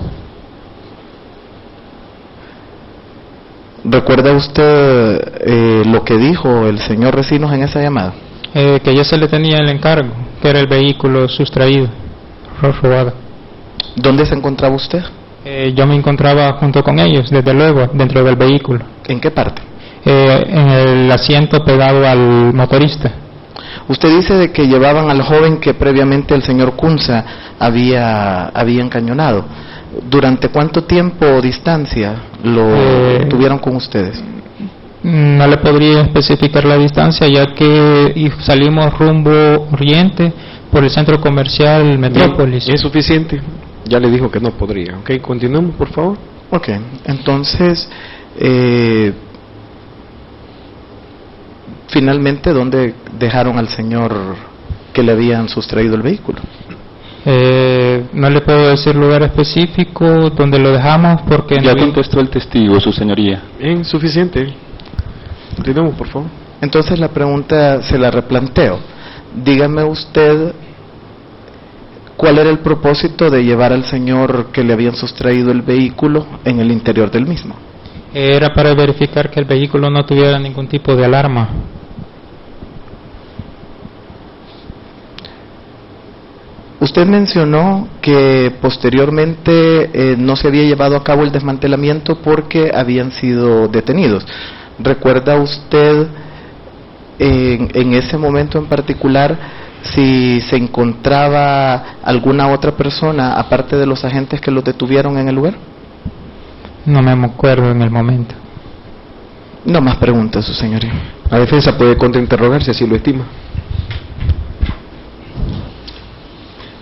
¿Recuerda usted lo que dijo el señor Recinos en esa llamada? Que ya se le tenía el encargo, que era el vehículo sustraído, robado. ¿Dónde se encontraba usted? Yo me encontraba junto con ellos, desde luego, dentro del vehículo. ¿En qué parte? En el asiento pegado al motorista. Usted dice de que llevaban al joven que previamente el señor Cunza había encañonado. ¿Durante cuánto tiempo o distancia lo tuvieron con ustedes? No le podría especificar la distancia, ya que salimos rumbo oriente por el centro comercial Metrópolis. Es suficiente. Ya le dijo que no podría. Ok, continuemos, por favor. Ok, entonces, finalmente, ¿dónde dejaron al señor que le habían sustraído el vehículo? No le puedo decir lugar específico donde lo dejamos porque... Ya contestó el testigo, su señoría. Bien, suficiente. Continuemos, por favor. Entonces la pregunta se la replanteo. Dígame usted, ¿cuál era el propósito de llevar al señor que le habían sustraído el vehículo en el interior del mismo? Era para verificar que el vehículo no tuviera ningún tipo de alarma. Usted mencionó que posteriormente no se había llevado a cabo el desmantelamiento porque habían sido detenidos. ¿Recuerda usted en ese momento en particular si se encontraba alguna otra persona aparte de los agentes que los detuvieron en el lugar? No me acuerdo en el momento. No más preguntas, su señoría. La defensa puede contrainterrogarse si lo estima.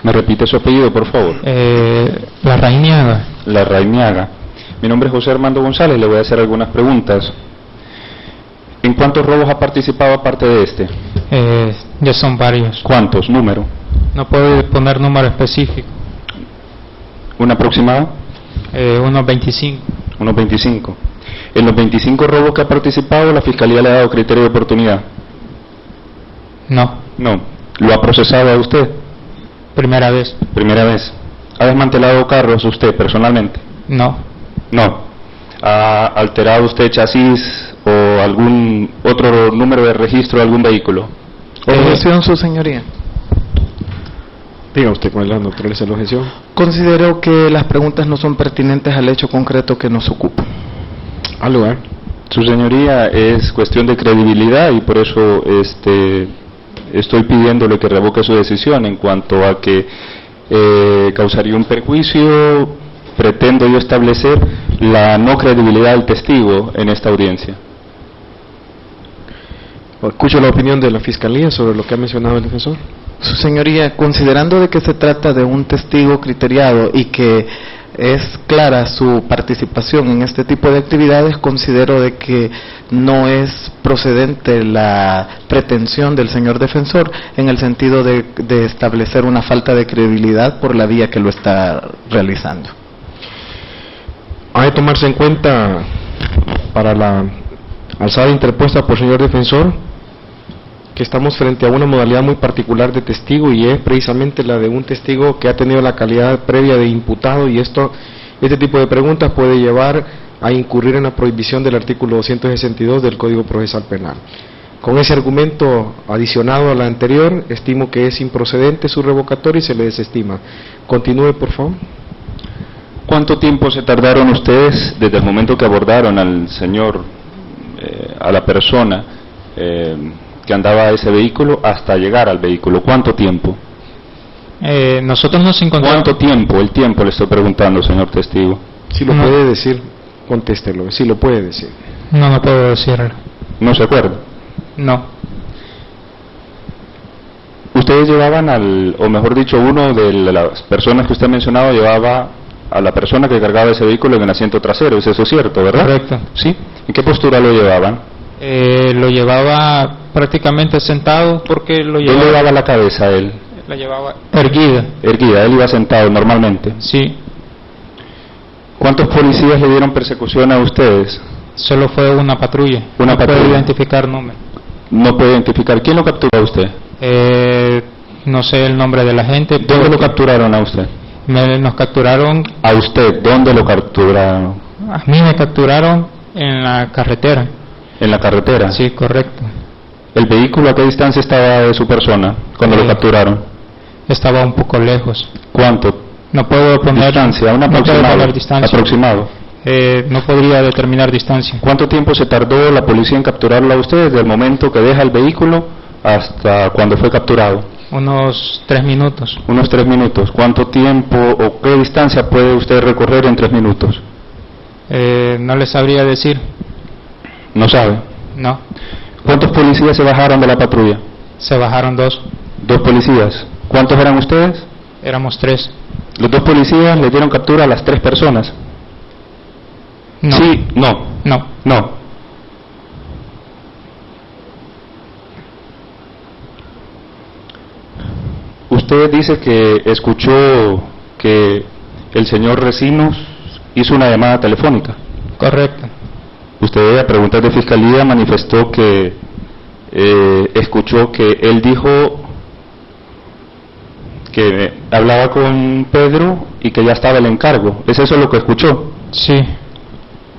¿Me repite su apellido, por favor? Larrañaga. Larrañaga. Mi nombre es José Armando González, le voy a hacer algunas preguntas. ¿En cuántos robos ha participado aparte de este? Ya son varios. ¿Cuántos? ¿Número? No puedo poner número específico. ¿Una aproximada? Unos 25. Unos 25. En los 25 robos que ha participado, ¿la Fiscalía le ha dado criterio de oportunidad? No. No. ¿Lo ha procesado a usted? Primera vez. Primera vez. ¿Ha desmantelado carros usted personalmente? No. No. ¿Ha alterado usted chasis o algún otro número de registro de algún vehículo? Objeción, su señoría. Diga usted con la naturaleza de la objeción. Considero que las preguntas no son pertinentes al hecho concreto que nos ocupa. Al lugar. Su señoría, es cuestión de credibilidad y por eso estoy pidiéndole que revoque su decisión en cuanto a que causaría un perjuicio. Pretendo yo establecer la no credibilidad del testigo en esta audiencia. Escucho la opinión de la Fiscalía sobre lo que ha mencionado el defensor. Su señoría, considerando de que se trata de un testigo criteriado y que es clara su participación en este tipo de actividades, considero de que no es procedente la pretensión del señor defensor en el sentido de establecer una falta de credibilidad por la vía que lo está realizando. Ha de tomarse en cuenta para la alzada interpuesta por el señor defensor que estamos frente a una modalidad muy particular de testigo, y es precisamente la de un testigo que ha tenido la calidad previa de imputado, y este tipo de preguntas puede llevar a incurrir en la prohibición del artículo 262 del Código Procesal Penal. Con ese argumento adicionado a la anterior, estimo que es improcedente su revocatorio y se le desestima. Continúe, por favor. ¿Cuánto tiempo se tardaron ustedes desde el momento que abordaron al señor, a la persona que andaba ese vehículo hasta llegar al vehículo? ¿Cuánto tiempo? Nosotros nos encontramos... ¿Cuánto tiempo? El tiempo le estoy preguntando, señor testigo. Si lo puede decir, contéstelo. Si lo puede decir. No puedo decirlo. ¿No se acuerda? No. Ustedes llevaban o mejor dicho, uno de las personas que usted ha mencionado llevaba a la persona que cargaba ese vehículo en el asiento trasero, ¿es eso cierto, verdad? Correcto. ¿Sí? ¿En qué postura lo llevaban? Lo llevaba prácticamente sentado porque lo llevaba... ¿Dónde llevaba la cabeza él? La llevaba erguida. Erguida, él iba sentado normalmente. Sí. ¿Cuántos policías le dieron persecución a ustedes? Solo fue una patrulla. Una patrulla. No puede identificar número. No puede identificar. ¿Quién lo capturó a usted? No sé el nombre de la gente. ¿Dónde lo capturaron a usted? Nos capturaron... ¿A usted? ¿Dónde lo capturaron? A mí me capturaron en la carretera. ¿En la carretera? Sí, correcto. ¿El vehículo a qué distancia estaba de su persona cuando lo capturaron? Estaba un poco lejos. ¿Cuánto? No puedo poner... Distancia, un aproximado. No puedo poner distancia. Aproximado. No podría determinar distancia. ¿Cuánto tiempo se tardó la policía en capturarlo a usted desde el momento que deja el vehículo hasta cuando fue capturado? Unos 3 minutos. Unos 3 minutos. ¿Cuánto tiempo o qué distancia puede usted recorrer en 3 minutos? No le sabría decir. ¿No sabe? No. ¿Cuántos policías se bajaron de la patrulla? Se bajaron 2. 2 policías. ¿Cuántos eran ustedes? Éramos 3. ¿Los 2 policías le dieron captura a las 3 personas? No. Sí, no. No. No. Usted dice que escuchó que el señor Recinos hizo una llamada telefónica. Correcto. Usted a preguntas de fiscalía manifestó que escuchó que él dijo que hablaba con Pedro y que ya estaba el encargo. ¿Es eso lo que escuchó? Sí.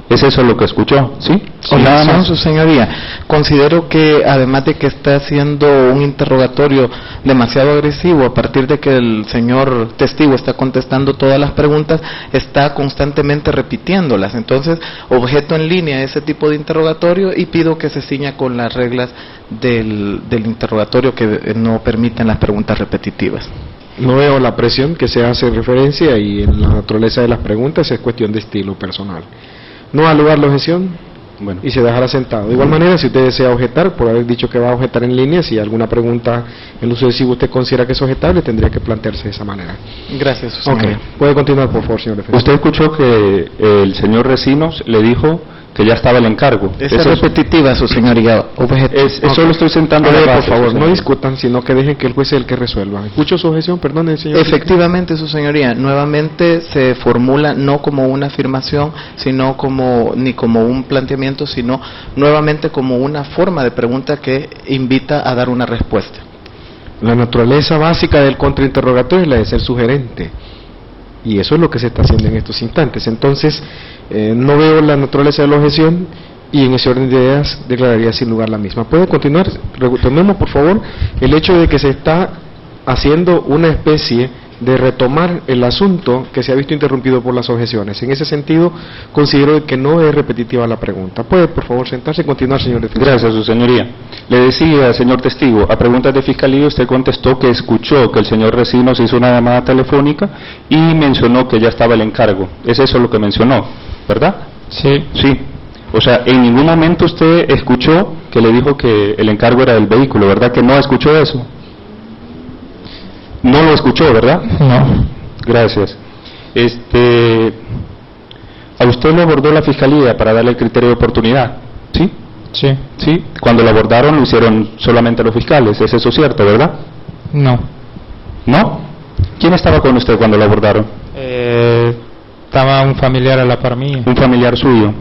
¿Es eso lo que escuchó? ¿Sí? ¿O nada más, su señoría? Considero que además de que está haciendo un interrogatorio demasiado agresivo, a partir de que el señor testigo está contestando todas las preguntas, está constantemente repitiéndolas. Entonces, objeto en línea ese tipo de interrogatorio y pido que se ciña con las reglas del interrogatorio que no permiten las preguntas repetitivas. No veo la presión que se hace referencia, y en la naturaleza de las preguntas es cuestión de estilo personal. No da lugar la objeción, bueno, y se dejará sentado. De igual manera, si usted desea objetar, por haber dicho que va a objetar en línea, si alguna pregunta en lo sucesivo usted considera que es objetable, tendría que plantearse de esa manera. Gracias, su señoría. Puede continuar, por favor, señor defensor. Usted escuchó que el señor Recinos le dijo que ya estaba el encargo. Es repetitiva, su señoría. Eso lo estoy sentando de base, por favor, no discutan, sino que dejen que el juez sea el que resuelva. Escucho su objeción, perdone, señor. Efectivamente, su señoría, nuevamente se formula no como una afirmación, sino ni como un planteamiento, sino nuevamente como una forma de pregunta que invita a dar una respuesta. La naturaleza básica del contrainterrogatorio es la de ser sugerente, y eso es lo que se está haciendo en estos instantes. Entonces, no veo la naturaleza de la objeción, y en ese orden de ideas declararía sin lugar la misma. ¿Puede continuar? Retomemos, por favor, el hecho de que se está haciendo una especie de retomar el asunto que se ha visto interrumpido por las objeciones. En ese sentido, considero que no es repetitiva la pregunta. ¿Puede, por favor, sentarse y continuar, señor defensor? Gracias, su señoría. Le decía, señor testigo, a preguntas de fiscalía usted contestó que escuchó que el señor Recinos hizo una llamada telefónica y mencionó que ya estaba el encargo. Es eso lo que mencionó, ¿verdad? Sí. Sí. O sea, en ningún momento usted escuchó que le dijo que el encargo era del vehículo, ¿verdad que no escuchó eso? No lo escuchó, ¿verdad? No. Gracias. ¿A usted lo abordó la fiscalía para darle el criterio de oportunidad? ¿Sí? Sí. Sí. Cuando lo abordaron lo hicieron solamente los fiscales, ¿es eso cierto, verdad? No. ¿No? ¿Quién estaba con usted cuando lo abordaron? Estaba un familiar a la par mía. Un familiar suyo.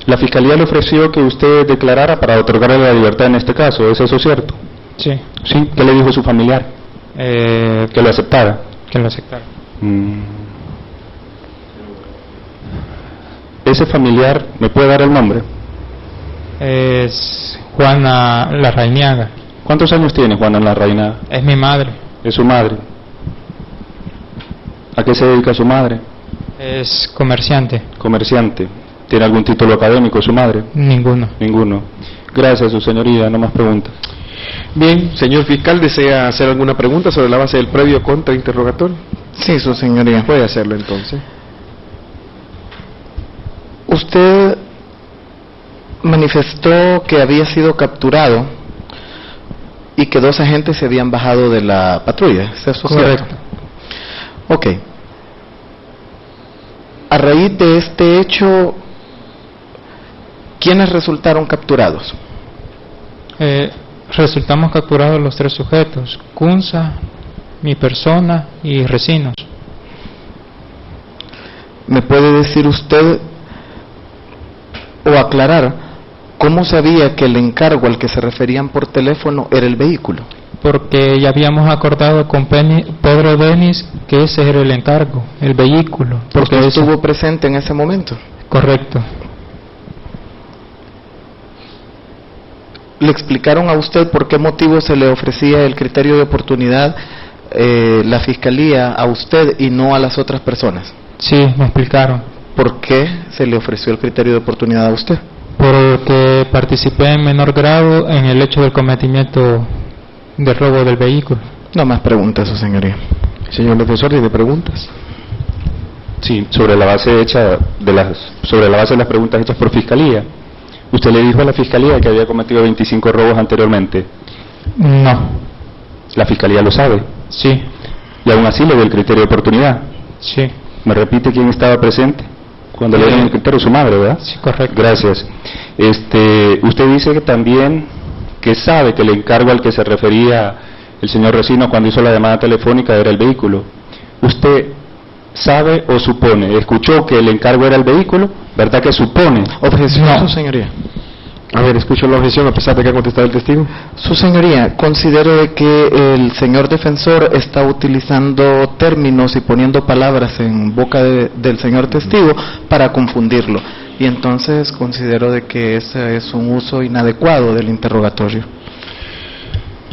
La fiscalía le ofreció que usted declarara para otorgarle la libertad en este caso, ¿es eso cierto? Sí. Sí. ¿Qué le dijo su familiar? Que lo aceptara. Que lo aceptara. ¿Ese familiar me puede dar el nombre? Es Juana Larrañaga. ¿Cuántos años tiene Juana Larrañaga? Es mi madre. Es su madre. ¿A qué se dedica su madre? Es comerciante. Comerciante. ¿Tiene algún título académico su madre? Ninguno. Ninguno. Gracias, su señoría, no más preguntas. Bien, señor fiscal, ¿desea hacer alguna pregunta sobre la base del previo contrainterrogatorio? Sí, su señoría. Puede hacerlo entonces. Usted manifestó que había sido capturado y que 2 agentes se habían bajado de la patrulla, ¿es eso cierto? Correcto. Ok. A raíz de este hecho, ¿quiénes resultaron capturados? Resultamos capturados los 3 sujetos: Kunza, mi persona y Recinos. ¿Me puede decir usted o aclarar cómo sabía que el encargo al que se referían por teléfono era el vehículo? Porque ya habíamos acordado con Pedro Denis que ese era el encargo, el vehículo. Porque ¿Usted estuvo presente en ese momento? Correcto. ¿Le explicaron a usted por qué motivo se le ofrecía el criterio de oportunidad la fiscalía a usted y no a las otras personas? Sí, me explicaron. ¿Por qué se le ofreció el criterio de oportunidad a usted? Porque participé en menor grado en el hecho del cometimiento del robo del vehículo. No más preguntas, su señoría. Señor defensor, ¿tiene preguntas? Sí, sobre la base de las preguntas hechas por fiscalía. ¿Usted le dijo a la fiscalía que había cometido 25 robos anteriormente? No. ¿La fiscalía lo sabe? Sí. ¿Y aún así le dio el criterio de oportunidad? Sí. ¿Me repite quién estaba presente cuando le dieron el criterio? Su madre, ¿verdad? Sí, correcto. Gracias. Usted dice que también que sabe que el encargo al que se refería el señor Recino cuando hizo la llamada telefónica era el vehículo. ¿Usted sabe o supone? ¿Escuchó que el encargo era el vehículo? ¿Verdad que supone? Objeción, No. su señoría. A ver, escucho la objeción a pesar de que ha contestado el testigo. Su señoría, considero de que el señor defensor está utilizando términos y poniendo palabras en boca del señor testigo para confundirlo. Y entonces considero de que ese es un uso inadecuado del interrogatorio.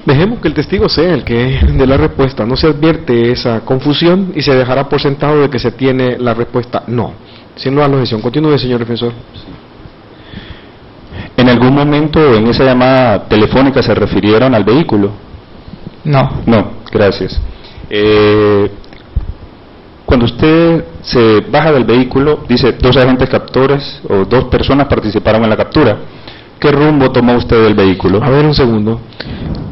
Dejemos que el testigo sea el que dé la respuesta. No se advierte esa confusión y se dejará por sentado de que se tiene la respuesta no. Si no, a la objeción. Continúe, señor defensor. ¿En algún momento en esa llamada telefónica se refirieron al vehículo? No. No, gracias. Cuando usted se baja del vehículo, dice 2 agentes captores o 2 personas participaron en la captura. ¿Qué rumbo tomó usted del vehículo? A ver, un segundo.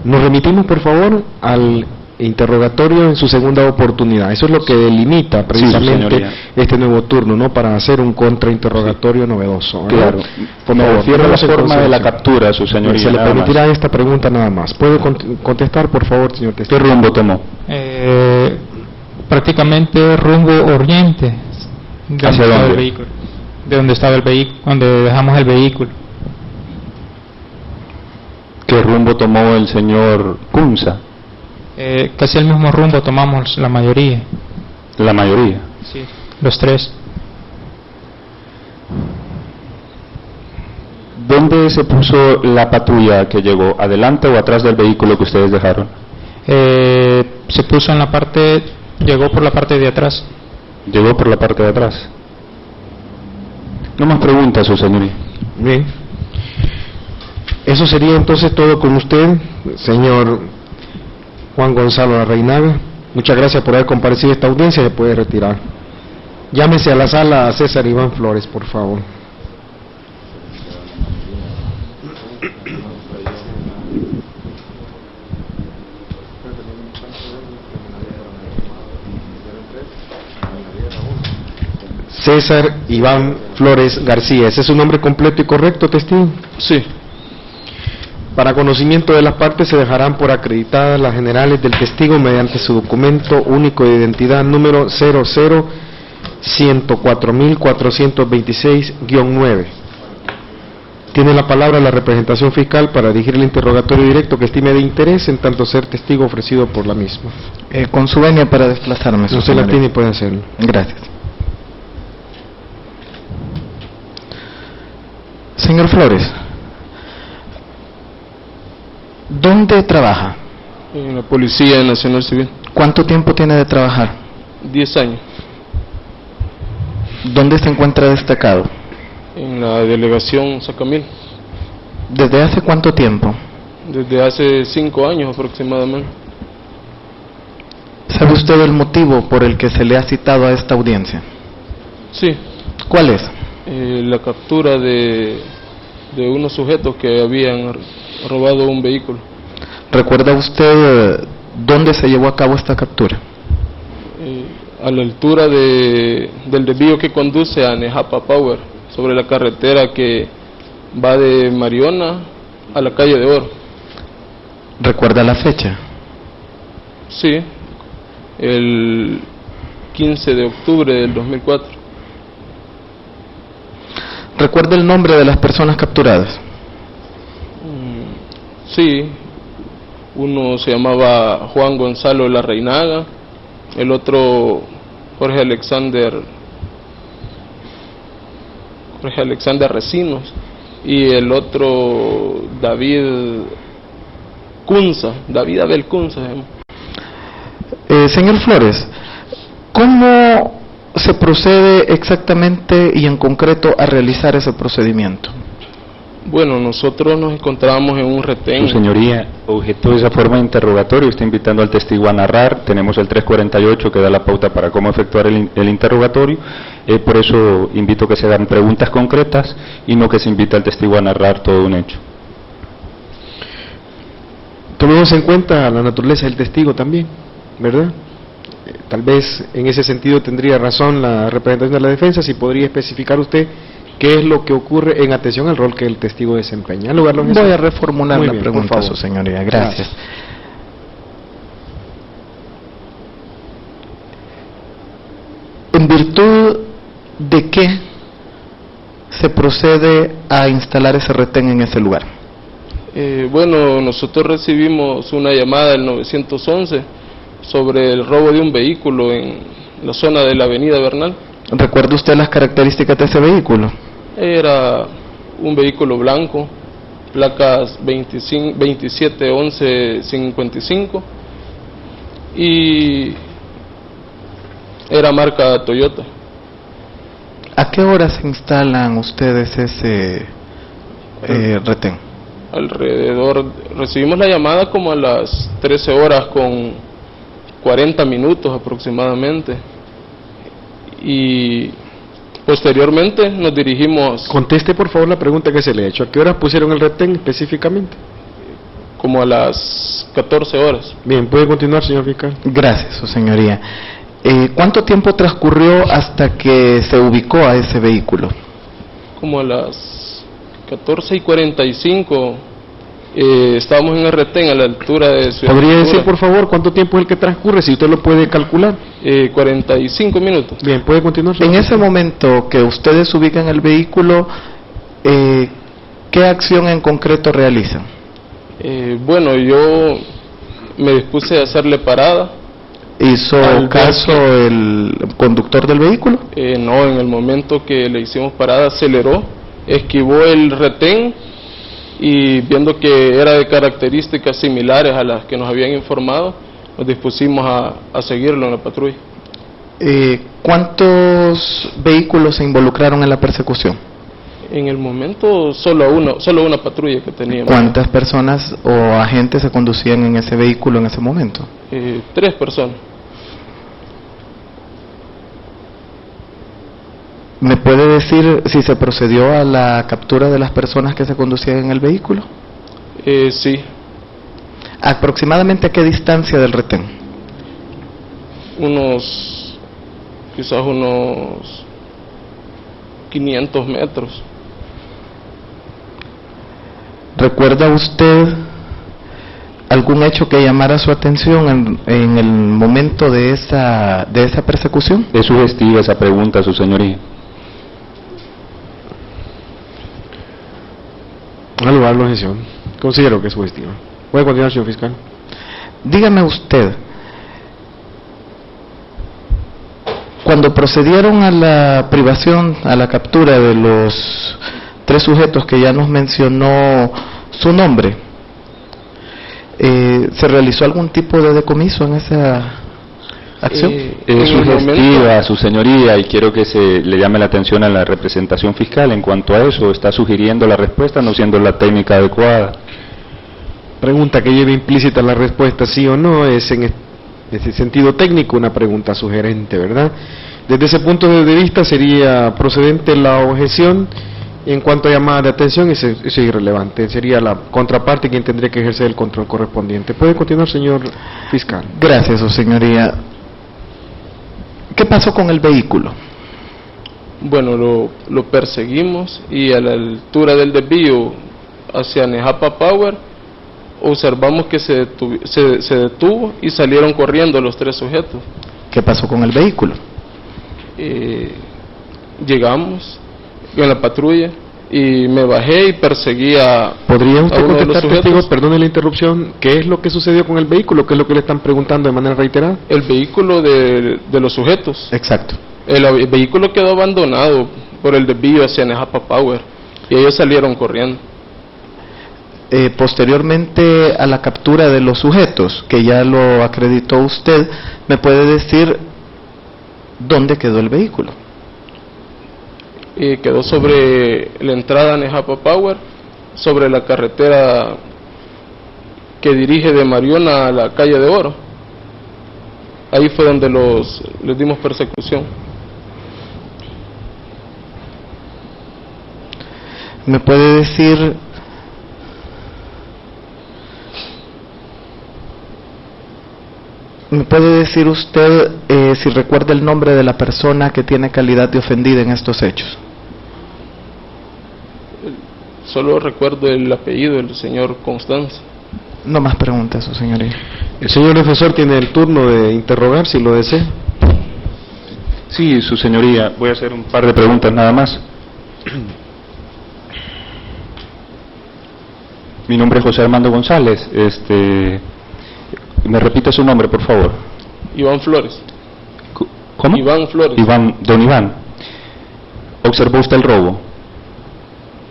Nos remitimos, por favor, al interrogatorio en su segunda oportunidad. Eso es lo que delimita precisamente este nuevo turno, ¿no? Para hacer un contrainterrogatorio novedoso, ¿verdad? Claro. Por Me favor, refiero a la entonces, forma de la captura, su señoría. Se le nada más. permitirá esta pregunta nada más. ¿Puede contestar, por favor, señor ¿Qué testigo? rumbo tomó? Prácticamente rumbo oriente. De ¿Hacia donde estaba dónde? el vehículo. De donde estaba el vehículo, donde dejamos el vehículo. ¿Qué rumbo tomó el señor Kunza? Casi el mismo rumbo tomamos la mayoría. La mayoría. Sí. Los 3. ¿Dónde se puso la patrulla que llegó? ¿Adelante o atrás del vehículo que ustedes dejaron? Se puso en la parte, llegó por la parte de atrás. Llegó por la parte de atrás. No más preguntas, su señoría. Bien. Eso sería entonces todo con usted, señor Juan Gonzalo Larrañaga. Muchas gracias por haber comparecido a esta audiencia. Se puede retirar. Llámese a la sala a César Iván Flores, por favor. César Iván Flores García. ¿Ese es su nombre completo y correcto, testigo? Sí. Para conocimiento de las partes se dejarán por acreditadas las generales del testigo mediante su documento único de identidad número 00-104.426-9. Tiene la palabra la representación fiscal para dirigir el interrogatorio directo que estime de interés en tanto ser testigo ofrecido por la misma. Con su venia para desplazarme. No se la tiene y puede hacerlo. Gracias. Señor Flores, ¿dónde trabaja? En la Policía Nacional Civil. ¿Cuánto tiempo tiene de trabajar? 10 años. ¿Dónde se encuentra destacado? En la delegación Sacamil. ¿Desde hace cuánto tiempo? Desde hace 5 años aproximadamente. ¿Sabe usted el motivo por el que se le ha citado a esta audiencia? Sí. ¿Cuál es? La captura de unos sujetos que habían robado un vehículo. ¿Recuerda usted dónde se llevó a cabo esta captura? A la altura del desvío que conduce a Nejapa Power, sobre la carretera que va de Mariona a la calle de Oro. ¿Recuerda la fecha? Sí, el 15 de octubre del 2004. ¿Recuerda el nombre de las personas capturadas? Sí, uno se llamaba Juan Gonzalo Larreinaga, el otro Jorge Alexander Recinos y el otro David Abel Cunza. Señor Flores, ¿cómo se procede exactamente y en concreto a realizar ese procedimiento? Bueno, nosotros nos encontrábamos en un retén. Su señoría, objeto de esa forma de interrogatorio, está invitando al testigo a narrar. Tenemos el 348 que da la pauta para cómo efectuar el interrogatorio. Por eso invito que se hagan preguntas concretas y no que se invite al testigo a narrar todo un hecho. Tomemos en cuenta la naturaleza del testigo también, ¿verdad? Tal vez en ese sentido tendría razón la representación de la defensa si podría especificar usted qué es lo que ocurre en atención al rol que el testigo desempeña. Voy a reformular la pregunta, por favor. su señoría. Gracias. ¿En virtud de qué se procede a instalar ese retén en ese lugar? Bueno, nosotros recibimos una llamada del 911 sobre el robo de un vehículo en la zona de la avenida Bernal. ¿Recuerda usted las características de ese vehículo? Era un vehículo blanco, placas 271155 y era marca Toyota. ¿A qué hora se instalan ustedes ese retén? Recibimos la llamada como a las 13 horas con 40 minutos aproximadamente y posteriormente nos dirigimos... Conteste por favor la pregunta que se le ha hecho. ¿A qué horas pusieron el retén específicamente? Como a las 14 horas. Bien, puede continuar, señor fiscal. Gracias, su señoría. ¿Cuánto tiempo transcurrió hasta que se ubicó a ese vehículo? Como a las 14:45 estábamos en el retén a la altura de Ciudad. ¿Podría decir por favor cuánto tiempo es el que transcurre, si usted lo puede calcular? 45 minutos. Bien, puede continuar. En ese momento que ustedes ubican el vehículo, ¿qué acción en concreto realizan? Bueno, yo me dispuse a hacerle parada. ¿Hizo caso el conductor del vehículo? No, en el momento que le hicimos parada aceleró, esquivó el retén y viendo que era de características similares a las que nos habían informado, nos dispusimos a seguirlo en la patrulla. ¿Cuántos vehículos se involucraron en la persecución? En el momento solo una patrulla que teníamos. ¿Cuántas personas o agentes se conducían en ese vehículo en ese momento? 3 personas. ¿Me puede decir si se procedió a la captura de las personas que se conducían en el vehículo? Sí. ¿Aproximadamente a qué distancia del retén? Quizás unos 500 metros. ¿Recuerda usted algún hecho que llamara su atención en el momento de esa persecución? Es sugestiva esa pregunta, su señoría. Al lugar la objeción. Considero que es sugestiva. ¿Puede continuar, señor fiscal? Dígame usted, cuando procedieron a la privación, a la captura de los 3 sujetos que ya nos mencionó su nombre, ¿se realizó algún tipo de decomiso en esa acción? Es sugestiva, su señoría, y quiero que se le llame la atención a la representación fiscal en cuanto a eso. Está sugiriendo la respuesta no siendo la técnica adecuada. Pregunta que lleve implícita la respuesta sí o no, es en ese sentido técnico una pregunta sugerente, ¿verdad? Desde ese punto de vista sería procedente la objeción. En cuanto a llamada de atención, eso es irrelevante. Sería la contraparte quien tendría que ejercer el control correspondiente. ¿Puede continuar, señor fiscal? Gracias, su señoría. ¿Qué pasó con el vehículo? Bueno, lo perseguimos y a la altura del desvío hacia Nejapa Power observamos que se detuvo y salieron corriendo los 3 sujetos. ¿Qué pasó con el vehículo? Llegamos en la patrulla y me bajé y perseguí a ¿Podría usted uno de los contestar, sujetos. testigo, perdone la interrupción, qué es lo que sucedió con el vehículo? ¿Qué es lo que le están preguntando de manera reiterada? El vehículo de los sujetos. Exacto. El vehículo quedó abandonado por el desvío hacia Nejapa Power y ellos salieron corriendo. Posteriormente a la captura de los sujetos, que ya lo acreditó usted, ¿me puede decir dónde quedó el vehículo? Quedó sobre la entrada a Nejapa Power, sobre la carretera que dirige de Mariona a la calle de Oro. Ahí fue donde les dimos persecución. ¿Me puede decir usted si recuerda el nombre de la persona que tiene calidad de ofendida en estos hechos? Solo recuerdo el apellido del señor Constanza. No más preguntas, su señoría. El señor defensor tiene el turno de interrogar, si lo desea. Sí, su señoría. Voy a hacer un par de preguntas nada más. Mi nombre es José Armando González. ¿Me repite su nombre, por favor? Iván Flores. ¿Cómo? Iván Flores. Don Iván. ¿Observó usted el robo?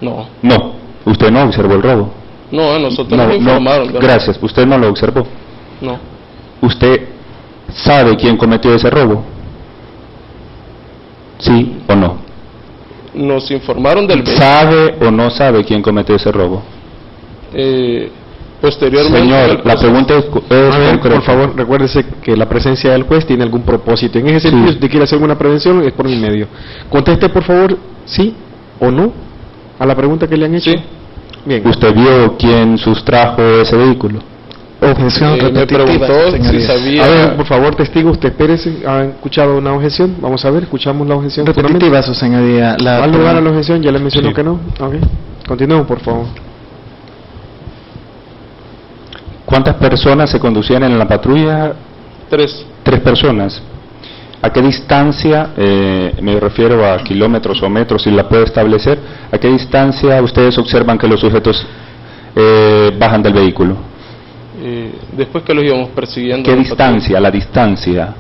No. No, usted no observó el robo. No, a nosotros nos informaron. No, gracias, usted no lo observó. No. ¿Usted sabe quién cometió ese robo? ¿Sí o no? Nos informaron del vehículo. ¿Sabe o no sabe quién cometió ese robo? Posteriormente. Señor, la pregunta es a ver, por favor, recuérdese que la presencia del juez tiene algún propósito. En ese sentido, si usted quiere hacer alguna prevención, es por mi medio. Conteste, por favor, sí o no a la pregunta que le han hecho. Sí. Bien. ¿Usted vio quién sustrajo ese vehículo? Objeción me repetitiva, preguntó si señoría. sabía. A ver, por favor, testigo, usted espérese. ¿Ha escuchado una objeción? Vamos a ver, escuchamos la objeción. Repetitiva, su señoría. ¿Al lugar a la objeción? Ya le mencionó Sí. que no. Ok. Continuemos, por favor. ¿Cuántas personas se conducían en la patrulla? 3. 3 personas. ¿A qué distancia, me refiero a kilómetros o metros, si la puede establecer, a qué distancia ustedes observan que los sujetos bajan del vehículo? Después que los íbamos persiguiendo. ¿Qué distancia? La distancia.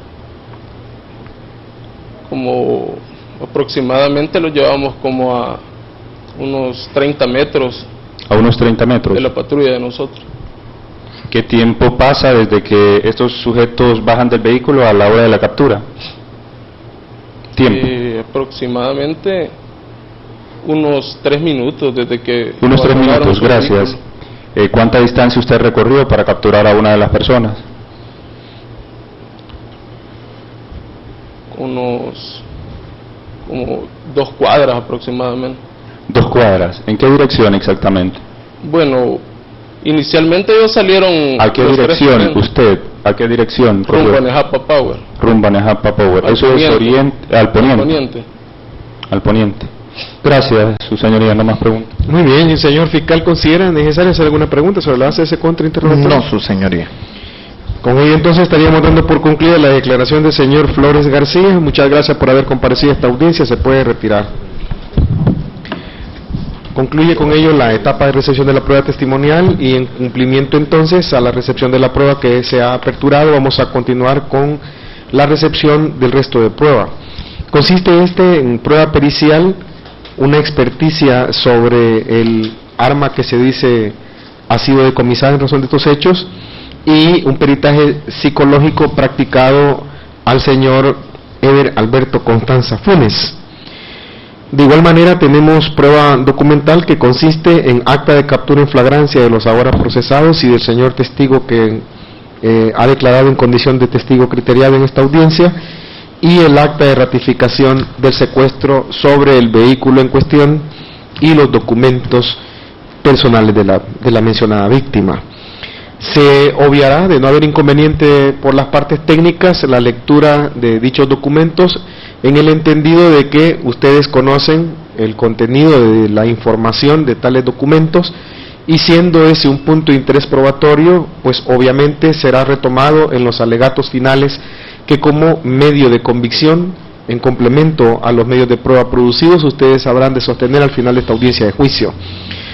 Como aproximadamente los llevamos como a unos 30 metros A unos 30 metros. de la patrulla de nosotros. ¿Qué tiempo pasa desde que estos sujetos bajan del vehículo a la hora de la captura? ¿Tiempo? Aproximadamente unos 3 minutos desde que... Unos 3 abandonaron minutos, su gracias. vehículo. ¿Cuánta distancia usted recorrió para capturar a una de las personas? Como 2 cuadras aproximadamente. 2 cuadras. ¿En qué dirección exactamente? Bueno, inicialmente ellos salieron... ¿A qué los dirección 3 usted? ¿A qué dirección? rumbo a Nejapa Power. Rumbo a Nejapa Power. Al Eso es poniente. oriente, al poniente. Poniente. Al poniente. Gracias, su señoría, no más preguntas. Muy bien, ¿el señor fiscal considera necesario hacer alguna pregunta sobre la base de ese contrainterrogatorio? No, su señoría. Con ello entonces estaríamos dando por concluida la declaración del señor Flores García. Muchas gracias por haber comparecido a esta audiencia, se puede retirar. Concluye con ello la etapa de recepción de la prueba testimonial y en cumplimiento entonces a la recepción de la prueba que se ha aperturado, vamos a continuar con la recepción del resto de prueba. Consiste en prueba pericial, una experticia sobre el arma que se dice ha sido decomisada en razón de estos hechos y un peritaje psicológico practicado al señor Ever Alberto Constanza Funes. De igual manera tenemos prueba documental que consiste en acta de captura en flagrancia de los ahora procesados y del señor testigo que ha declarado en condición de testigo criteriado en esta audiencia, y el acta de ratificación del secuestro sobre el vehículo en cuestión y los documentos personales de la mencionada víctima. Se obviará, de no haber inconveniente por las partes técnicas, la lectura de dichos documentos en el entendido de que ustedes conocen el contenido de la información de tales documentos y siendo ese un punto de interés probatorio, pues obviamente será retomado en los alegatos finales que como medio de convicción, en complemento a los medios de prueba producidos, ustedes habrán de sostener al final de esta audiencia de juicio.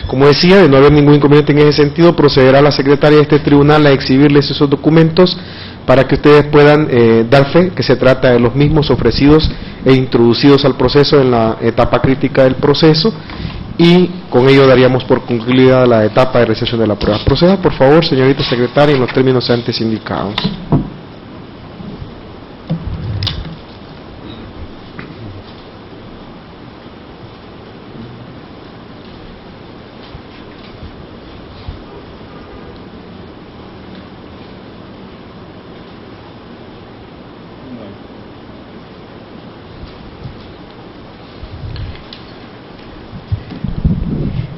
Como decía, de no haber ningún inconveniente en ese sentido, procederá la secretaria de este tribunal a exhibirles esos documentos para que ustedes puedan dar fe que se trata de los mismos ofrecidos e introducidos al proceso en la etapa crítica del proceso, y con ello daríamos por concluida la etapa de recepción de la prueba. Proceda, por favor, señorita secretaria, en los términos antes indicados.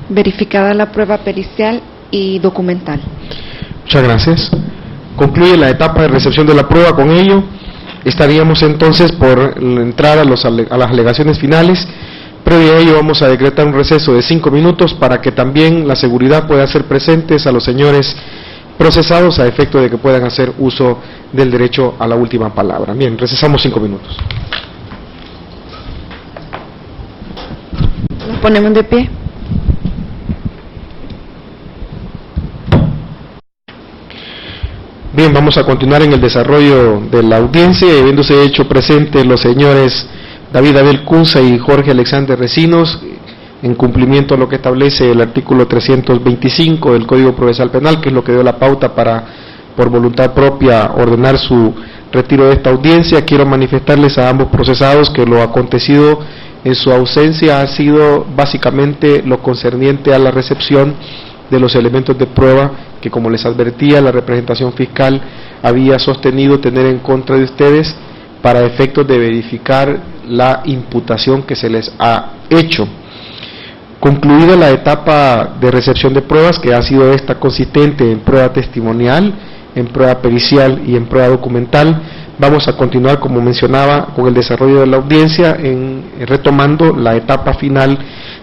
Verificada la prueba pericial y documental. Muchas gracias. Concluye la etapa de recepción de la prueba. Con ello estaríamos entonces por entrar a las alegaciones finales. Previo a ello vamos a decretar un receso de 5 minutos para que también la seguridad pueda hacer presentes a los señores procesados a efecto de que puedan hacer uso del derecho a la última palabra. Bien, recesamos 5 minutos. Nos ponemos de pie. Bien, vamos a continuar en el desarrollo de la audiencia, habiéndose hecho presentes los señores David Abel Cunza y Jorge Alexander Recinos, en cumplimiento a lo que establece el artículo 325 del Código Procesal Penal, que es lo que dio la pauta para, por voluntad propia, ordenar su retiro de esta audiencia. Quiero manifestarles a ambos procesados que lo acontecido en su ausencia ha sido básicamente lo concerniente a la recepción de los elementos de prueba que, como les advertía, la representación fiscal había sostenido tener en contra de ustedes para efectos de verificar la imputación que se les ha hecho. Concluida la etapa de recepción de pruebas, que ha sido esta consistente en prueba testimonial, en prueba pericial y en prueba documental, vamos a continuar, como mencionaba, con el desarrollo de la audiencia, retomando la etapa final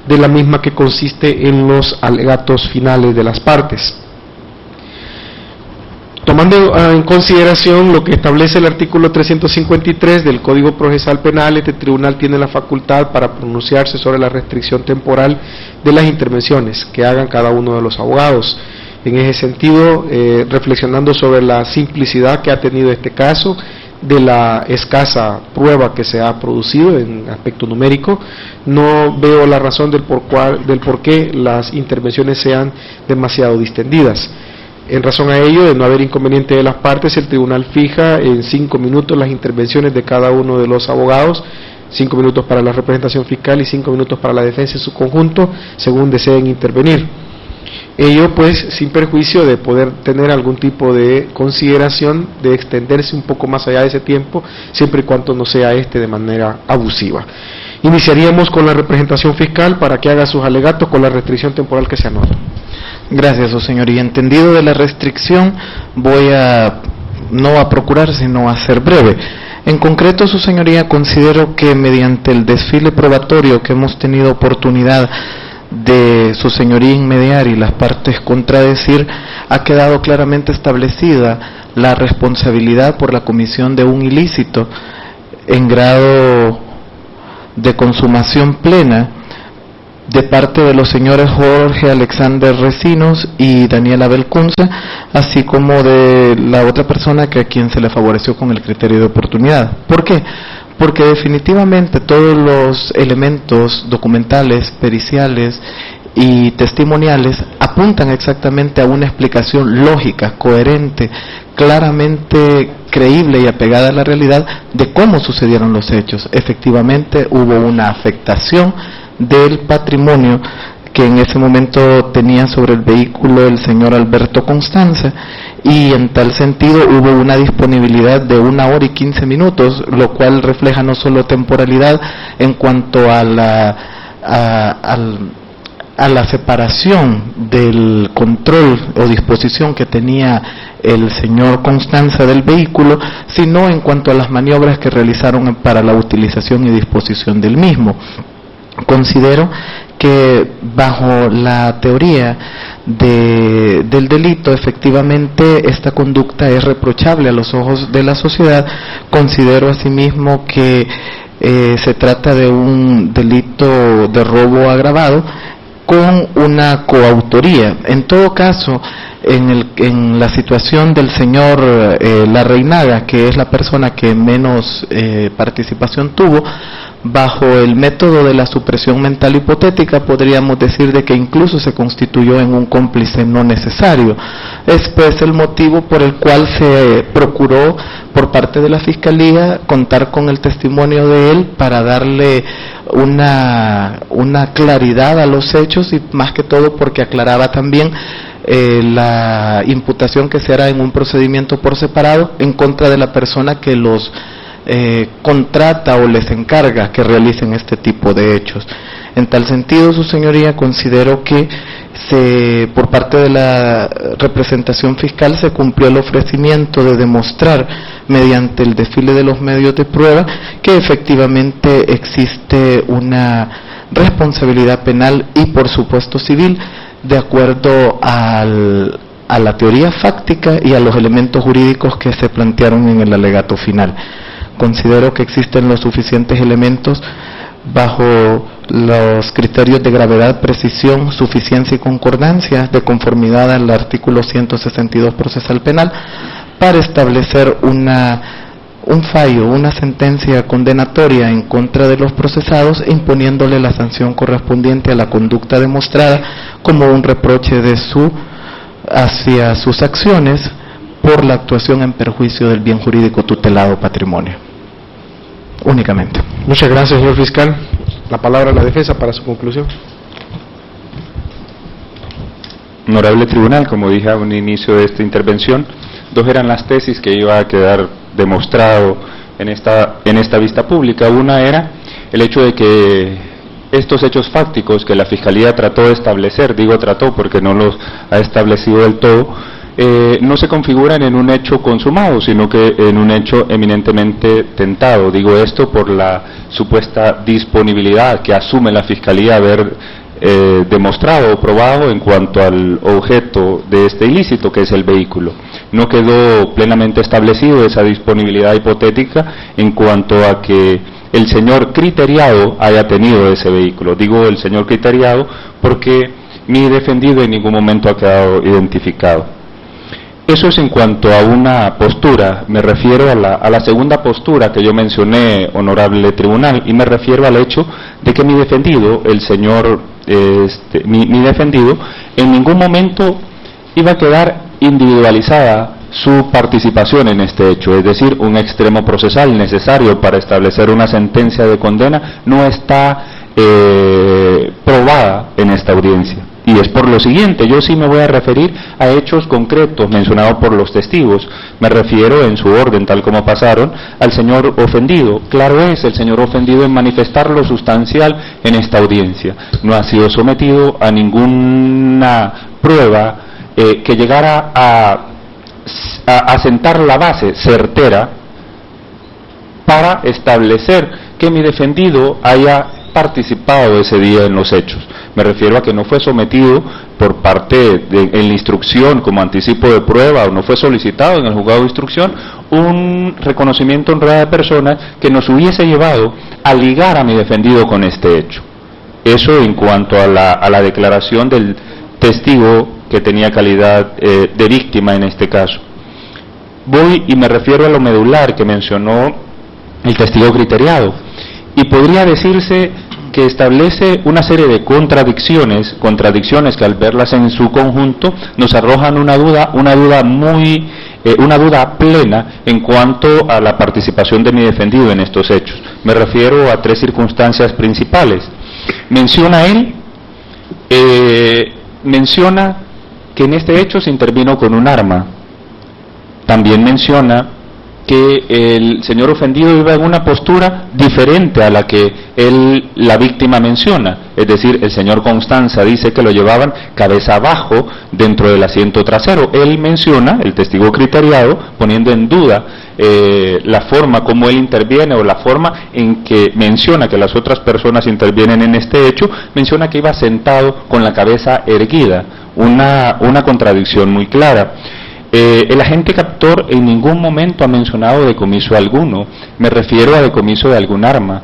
de la misma, que consiste en los alegatos finales de las partes. Tomando en consideración lo que establece el artículo 353 del Código Procesal Penal, este tribunal tiene la facultad para pronunciarse sobre la restricción temporal de las intervenciones que hagan cada uno de los abogados. En ese sentido, reflexionando sobre la simplicidad que ha tenido este caso, de la escasa prueba que se ha producido en aspecto numérico, no veo la razón del por qué las intervenciones sean demasiado distendidas. En razón a ello, de no haber inconveniente de las partes, el tribunal fija en 5 minutos las intervenciones de cada uno de los abogados, 5 minutos para la representación fiscal y 5 minutos para la defensa en su conjunto, según deseen intervenir. Ello pues sin perjuicio de poder tener algún tipo de consideración de extenderse un poco más allá de ese tiempo, siempre y cuando no sea de manera abusiva. Iniciaríamos con la representación fiscal para que haga sus alegatos con la restricción temporal que se anota. Gracias, su señoría. Entendido de la restricción, voy a no a procurar, sino a ser breve. En concreto, su señoría, considero que mediante el desfile probatorio que hemos tenido oportunidad de su señoría inmediar y las partes contradecir, ha quedado claramente establecida la responsabilidad por la comisión de un ilícito en grado de consumación plena de parte de los señores Jorge Alexander Recinos y Daniela Belcunza, así como de la otra persona a quien se le favoreció con el criterio de oportunidad. ¿Por qué? Porque definitivamente todos los elementos documentales, periciales y testimoniales apuntan exactamente a una explicación lógica, coherente, claramente creíble y apegada a la realidad de cómo sucedieron los hechos. Efectivamente hubo una afectación del patrimonio que en ese momento tenía sobre el vehículo el señor Alberto Constanza, y en tal sentido hubo una disponibilidad de 1 hora y 15 minutos, lo cual refleja no solo temporalidad en cuanto a la separación del control o disposición que tenía el señor Constanza del vehículo, sino en cuanto a las maniobras que realizaron para la utilización y disposición del mismo. Considero que bajo la teoría del delito, efectivamente esta conducta es reprochable a los ojos de la sociedad. Considero asimismo que se trata de un delito de robo agravado con una coautoría. En todo caso, en la situación del señor Larreinaga, que es la persona que menos participación tuvo, bajo el método de la supresión mental hipotética, podríamos decir de que incluso se constituyó en un cómplice no necesario. Es pues el motivo por el cual se procuró por parte de la Fiscalía contar con el testimonio de él para darle una claridad a los hechos, y más que todo porque aclaraba también la imputación que se hará en un procedimiento por separado en contra de la persona que los contrata o les encarga que realicen este tipo de hechos. En tal sentido, su señoría, considero que por parte de la representación fiscal se cumplió el ofrecimiento de demostrar mediante el desfile de los medios de prueba que efectivamente existe una responsabilidad penal y por supuesto civil de acuerdo a la teoría fáctica y a los elementos jurídicos que se plantearon en el alegato final. Considero que existen los suficientes elementos bajo los criterios de gravedad, precisión, suficiencia y concordancia de conformidad al artículo 162 procesal penal para establecer un fallo, una sentencia condenatoria en contra de los procesados, imponiéndole la sanción correspondiente a la conducta demostrada como un reproche hacia sus acciones por la actuación en perjuicio del bien jurídico tutelado patrimonio. Únicamente. Muchas gracias, señor fiscal. La palabra a la defensa para su conclusión. Honorable tribunal, como dije a un inicio de esta intervención, 2 eran las tesis que iba a quedar demostrado en esta vista pública. Una era el hecho de que estos hechos fácticos que la Fiscalía trató de establecer, digo trató porque no los ha establecido del todo, no se configuran en un hecho consumado, sino que en un hecho eminentemente tentado. Digo esto por la supuesta disponibilidad que asume la Fiscalía haber demostrado o probado en cuanto al objeto de este ilícito, que es el vehículo. No quedó plenamente establecido esa disponibilidad hipotética en cuanto a que el señor criteriado haya tenido ese vehículo. Digo el señor criteriado porque mi defendido en ningún momento ha quedado identificado. Eso es en cuanto a una postura. Me refiero a la segunda postura que yo mencioné, honorable tribunal, y me refiero al hecho de que mi defendido, el señor, mi defendido, en ningún momento iba a quedar individualizada su participación en este hecho, es decir, un extremo procesal necesario para establecer una sentencia de condena no está probada en esta audiencia. Y es por lo siguiente, yo sí me voy a referir a hechos concretos mencionados por los testigos. Me refiero en su orden, tal como pasaron, al señor ofendido. Claro es, el señor ofendido en manifestar lo sustancial en esta audiencia. No ha sido sometido a ninguna prueba que llegara a sentar la base certera para establecer que mi defendido haya participado ese día en los hechos. Me refiero a que no fue sometido por parte en la instrucción como anticipo de prueba, o no fue solicitado en el juzgado de instrucción un reconocimiento en rueda de personas que nos hubiese llevado a ligar a mi defendido con este hecho. Eso en cuanto a la declaración del testigo que tenía calidad de víctima en este caso. Voy y me refiero a lo medular que mencionó el testigo criteriado, y podría decirse que establece una serie de contradicciones que al verlas en su conjunto nos arrojan una duda plena en cuanto a la participación de mi defendido en estos hechos. Me refiero a 3 circunstancias principales. Menciona que en este hecho se intervino con un arma. También menciona que el señor ofendido iba en una postura diferente a la que la víctima menciona. Es decir, el señor Constanza dice que lo llevaban cabeza abajo dentro del asiento trasero. Él menciona, el testigo criteriado, poniendo en duda la forma como él interviene, o la forma en que menciona que las otras personas intervienen en este hecho, menciona que iba sentado con la cabeza erguida. Una contradicción muy clara. El agente captor en ningún momento ha mencionado decomiso alguno. Me refiero a decomiso de algún arma,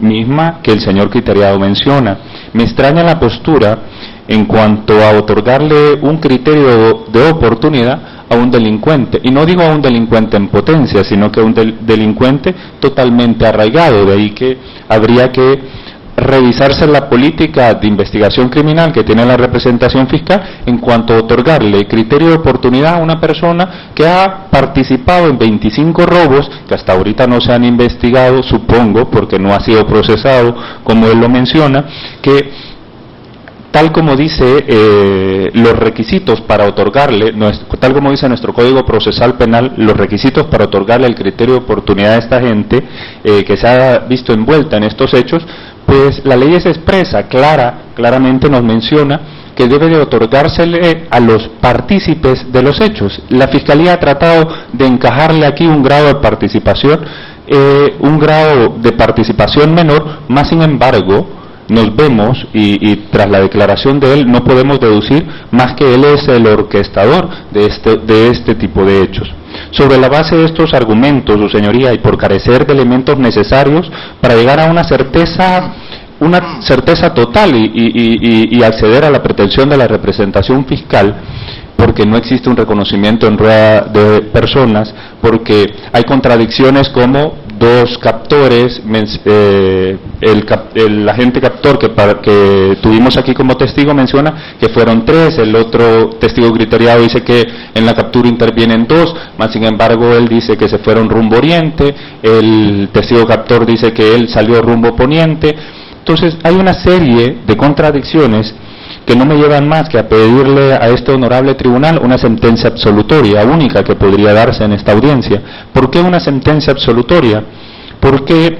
misma que el señor criteriado menciona. Me extraña la postura en cuanto a otorgarle un criterio de oportunidad a un delincuente, y no digo a un delincuente en potencia, sino que a un delincuente totalmente arraigado. De ahí que habría que revisarse la política de investigación criminal que tiene la representación fiscal en cuanto a otorgarle criterio de oportunidad a una persona que ha participado en 25 robos que hasta ahorita no se han investigado, supongo, porque no ha sido procesado como él lo menciona, que tal como dice los requisitos para otorgarle, tal como dice nuestro Código Procesal Penal, los requisitos para otorgarle el criterio de oportunidad a esta gente que se ha visto envuelta en estos hechos, pues la ley es expresa, claramente nos menciona que debe de otorgársele a los partícipes de los hechos. La Fiscalía ha tratado de encajarle aquí un grado de participación menor, más sin embargo, nos vemos y tras la declaración de él no podemos deducir más que él es el orquestador de este tipo de hechos. Sobre la base de estos argumentos, su señoría, y por carecer de elementos necesarios para llegar a una certeza total y acceder a la pretensión de la representación fiscal, porque no existe un reconocimiento en rueda de personas, porque hay contradicciones como 2 captores, el agente captor que tuvimos aquí como testigo menciona que fueron 3, el otro testigo criteriado dice que en la captura intervienen 2, más sin embargo él dice que se fueron rumbo oriente, el testigo captor dice que él salió rumbo poniente. Entonces hay una serie de contradicciones que no me llevan más que a pedirle a este honorable tribunal una sentencia absolutoria, única que podría darse en esta audiencia. ¿Por qué una sentencia absolutoria? Porque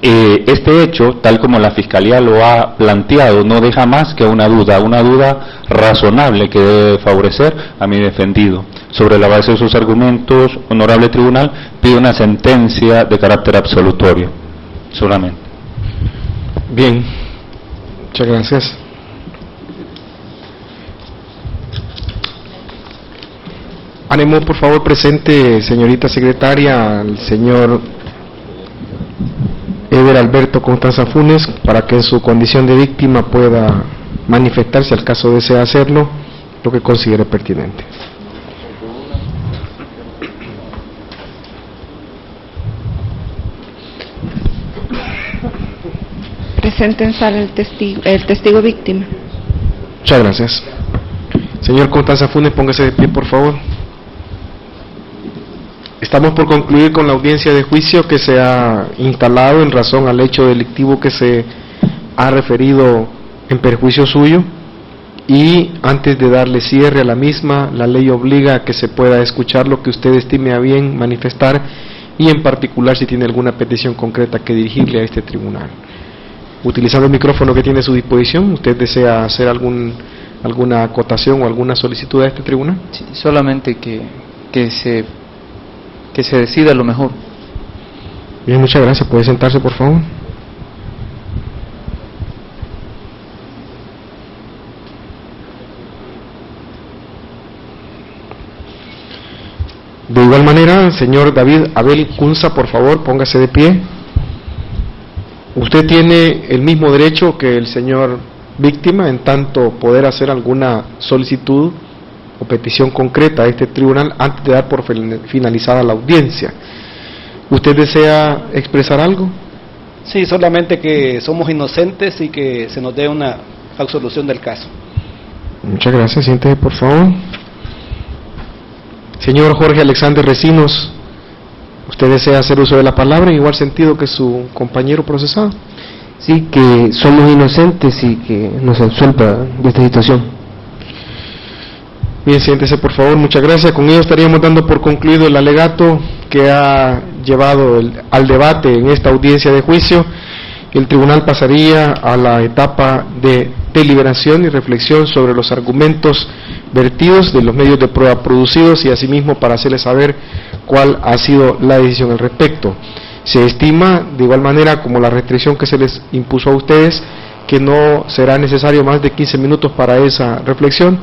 este hecho, tal como la Fiscalía lo ha planteado, no deja más que una duda razonable que debe favorecer a mi defendido. Sobre la base de sus argumentos, honorable tribunal, pido una sentencia de carácter absolutorio, solamente. Bien, muchas gracias. Ánimo, por favor, presente, señorita secretaria, al señor Eder Alberto Constanza Funes, para que en su condición de víctima pueda manifestarse, al caso desea hacerlo, lo que considere pertinente. Presente en sala el testigo víctima. Muchas gracias. Señor Constanza Funes, póngase de pie, por favor. Estamos por concluir con la audiencia de juicio que se ha instalado en razón al hecho delictivo que se ha referido en perjuicio suyo, y antes de darle cierre a la misma, la ley obliga a que se pueda escuchar lo que usted estime a bien manifestar, y en particular si tiene alguna petición concreta que dirigirle a este tribunal. Utilizando el micrófono que tiene a su disposición, ¿usted desea hacer alguna acotación o alguna solicitud a este tribunal? Sí, solamente que se decida lo mejor. Bien, muchas gracias. ¿Puede sentarse, por favor? De igual manera, señor David Abel Cunza, por favor, póngase de pie. Usted tiene el mismo derecho que el señor víctima, en tanto poder hacer alguna solicitud o petición concreta a este tribunal antes de dar por finalizada la audiencia. ¿Usted desea expresar algo? Sí, solamente que somos inocentes y que se nos dé una absolución del caso. Muchas gracias. Siéntese, por favor. Señor Jorge Alexander Recinos, ¿usted desea hacer uso de la palabra en igual sentido que su compañero procesado? Sí, que somos inocentes y que nos absuelva de esta situación. Bien, siéntese, por favor. Muchas gracias. Con ello estaríamos dando por concluido el alegato que ha llevado al debate en esta audiencia de juicio. El tribunal pasaría a la etapa de deliberación y reflexión sobre los argumentos vertidos de los medios de prueba producidos y asimismo para hacerles saber cuál ha sido la decisión al respecto. Se estima, de igual manera como la restricción que se les impuso a ustedes, que no será necesario más de 15 minutos para esa reflexión.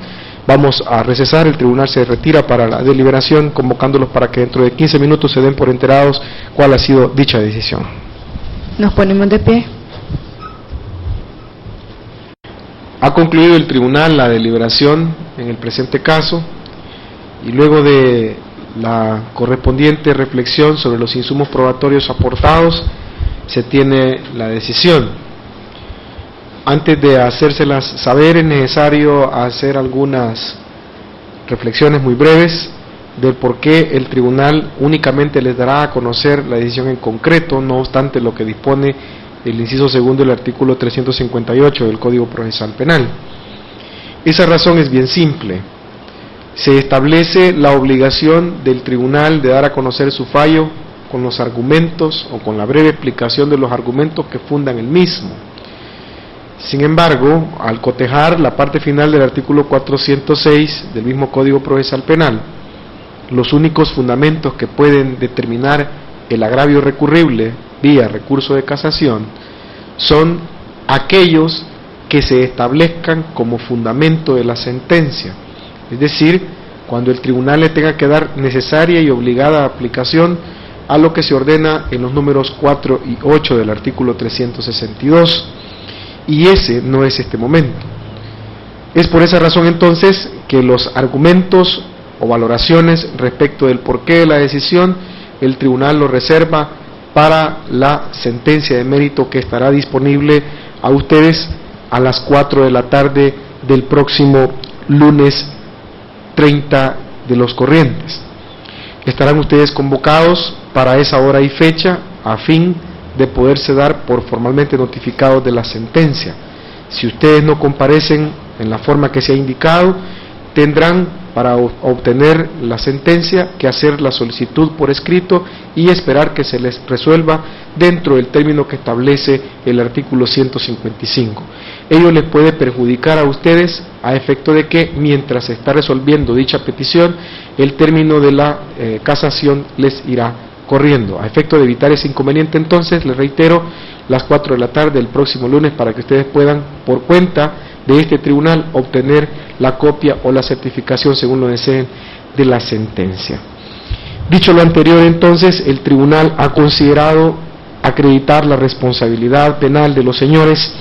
Vamos a recesar, el tribunal se retira para la deliberación, convocándolos para que dentro de 15 minutos se den por enterados cuál ha sido dicha decisión. Nos ponemos de pie. Ha concluido el tribunal la deliberación en el presente caso y luego de la correspondiente reflexión sobre los insumos probatorios aportados se tiene la decisión. Antes de hacérselas saber es necesario hacer algunas reflexiones muy breves del por qué el tribunal únicamente les dará a conocer la decisión en concreto, no obstante lo que dispone el inciso segundo del artículo 358 del Código Procesal Penal. Esa razón es bien simple. Se establece la obligación del tribunal de dar a conocer su fallo con los argumentos o con la breve explicación de los argumentos que fundan el mismo. Sin embargo, al cotejar la parte final del artículo 406 del mismo Código Procesal Penal, los únicos fundamentos que pueden determinar el agravio recurrible vía recurso de casación son aquellos que se establezcan como fundamento de la sentencia, es decir, cuando el tribunal le tenga que dar necesaria y obligada aplicación a lo que se ordena en los números 4 y 8 del artículo 362, y ese no es este momento. Es por esa razón entonces que los argumentos o valoraciones respecto del porqué de la decisión, el tribunal lo reserva para la sentencia de mérito que estará disponible a ustedes a las 4 de la tarde del próximo lunes 30 de los corrientes. Estarán ustedes convocados para esa hora y fecha a fin de poderse dar por formalmente notificados de la sentencia. Si ustedes no comparecen en la forma que se ha indicado, tendrán para obtener la sentencia que hacer la solicitud por escrito y esperar que se les resuelva dentro del término que establece el artículo 155. Ello les puede perjudicar a ustedes a efecto de que mientras se está resolviendo dicha petición, el término de la casación les irá corriendo. A efecto de evitar ese inconveniente, entonces, les reitero, las 4 de la tarde del próximo lunes para que ustedes puedan, por cuenta de este tribunal, obtener la copia o la certificación, según lo deseen, de la sentencia. Dicho lo anterior, entonces, el tribunal ha considerado acreditar la responsabilidad penal de los señores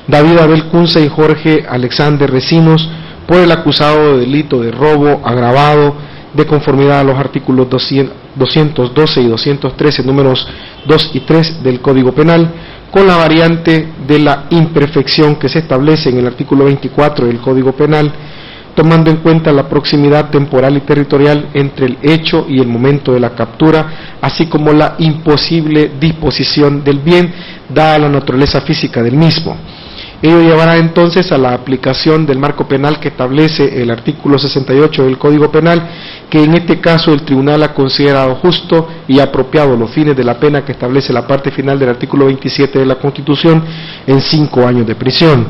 David Abel Cunza y Jorge Alexander Recinos por el acusado de delito de robo agravado de conformidad a los artículos 212 y 213, números 2 y 3 del Código Penal, con la variante de la imperfección que se establece en el artículo 24 del Código Penal, tomando en cuenta la proximidad temporal y territorial entre el hecho y el momento de la captura, así como la imposible disposición del bien, dada la naturaleza física del mismo. Ello llevará entonces a la aplicación del marco penal que establece el artículo 68 del Código Penal, que en este caso el tribunal ha considerado justo y apropiado los fines de la pena que establece la parte final del artículo 27 de la Constitución en 5 años de prisión,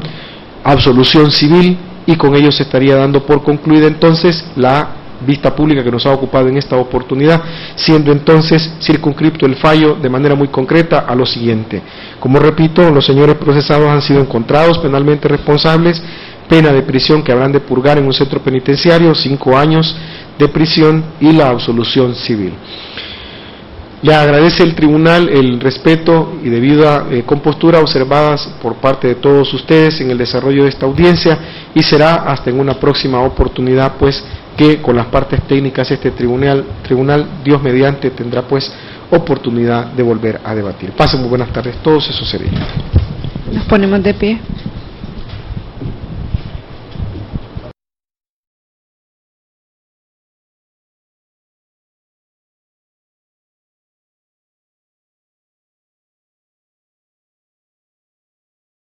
absolución civil, y con ello se estaría dando por concluida entonces la vista pública que nos ha ocupado en esta oportunidad, siendo entonces circunscripto el fallo de manera muy concreta a lo siguiente. Como repito, los señores procesados han sido encontrados penalmente responsables, pena de prisión que habrán de purgar en un centro penitenciario, 5 años de prisión y la absolución civil. Le agradece el tribunal el respeto y debida compostura observadas por parte de todos ustedes en el desarrollo de esta audiencia, y será hasta en una próxima oportunidad pues que con las partes técnicas este tribunal Dios mediante tendrá pues oportunidad de volver a debatir. Pasen muy buenas tardes todos, eso sería. Nos ponemos de pie.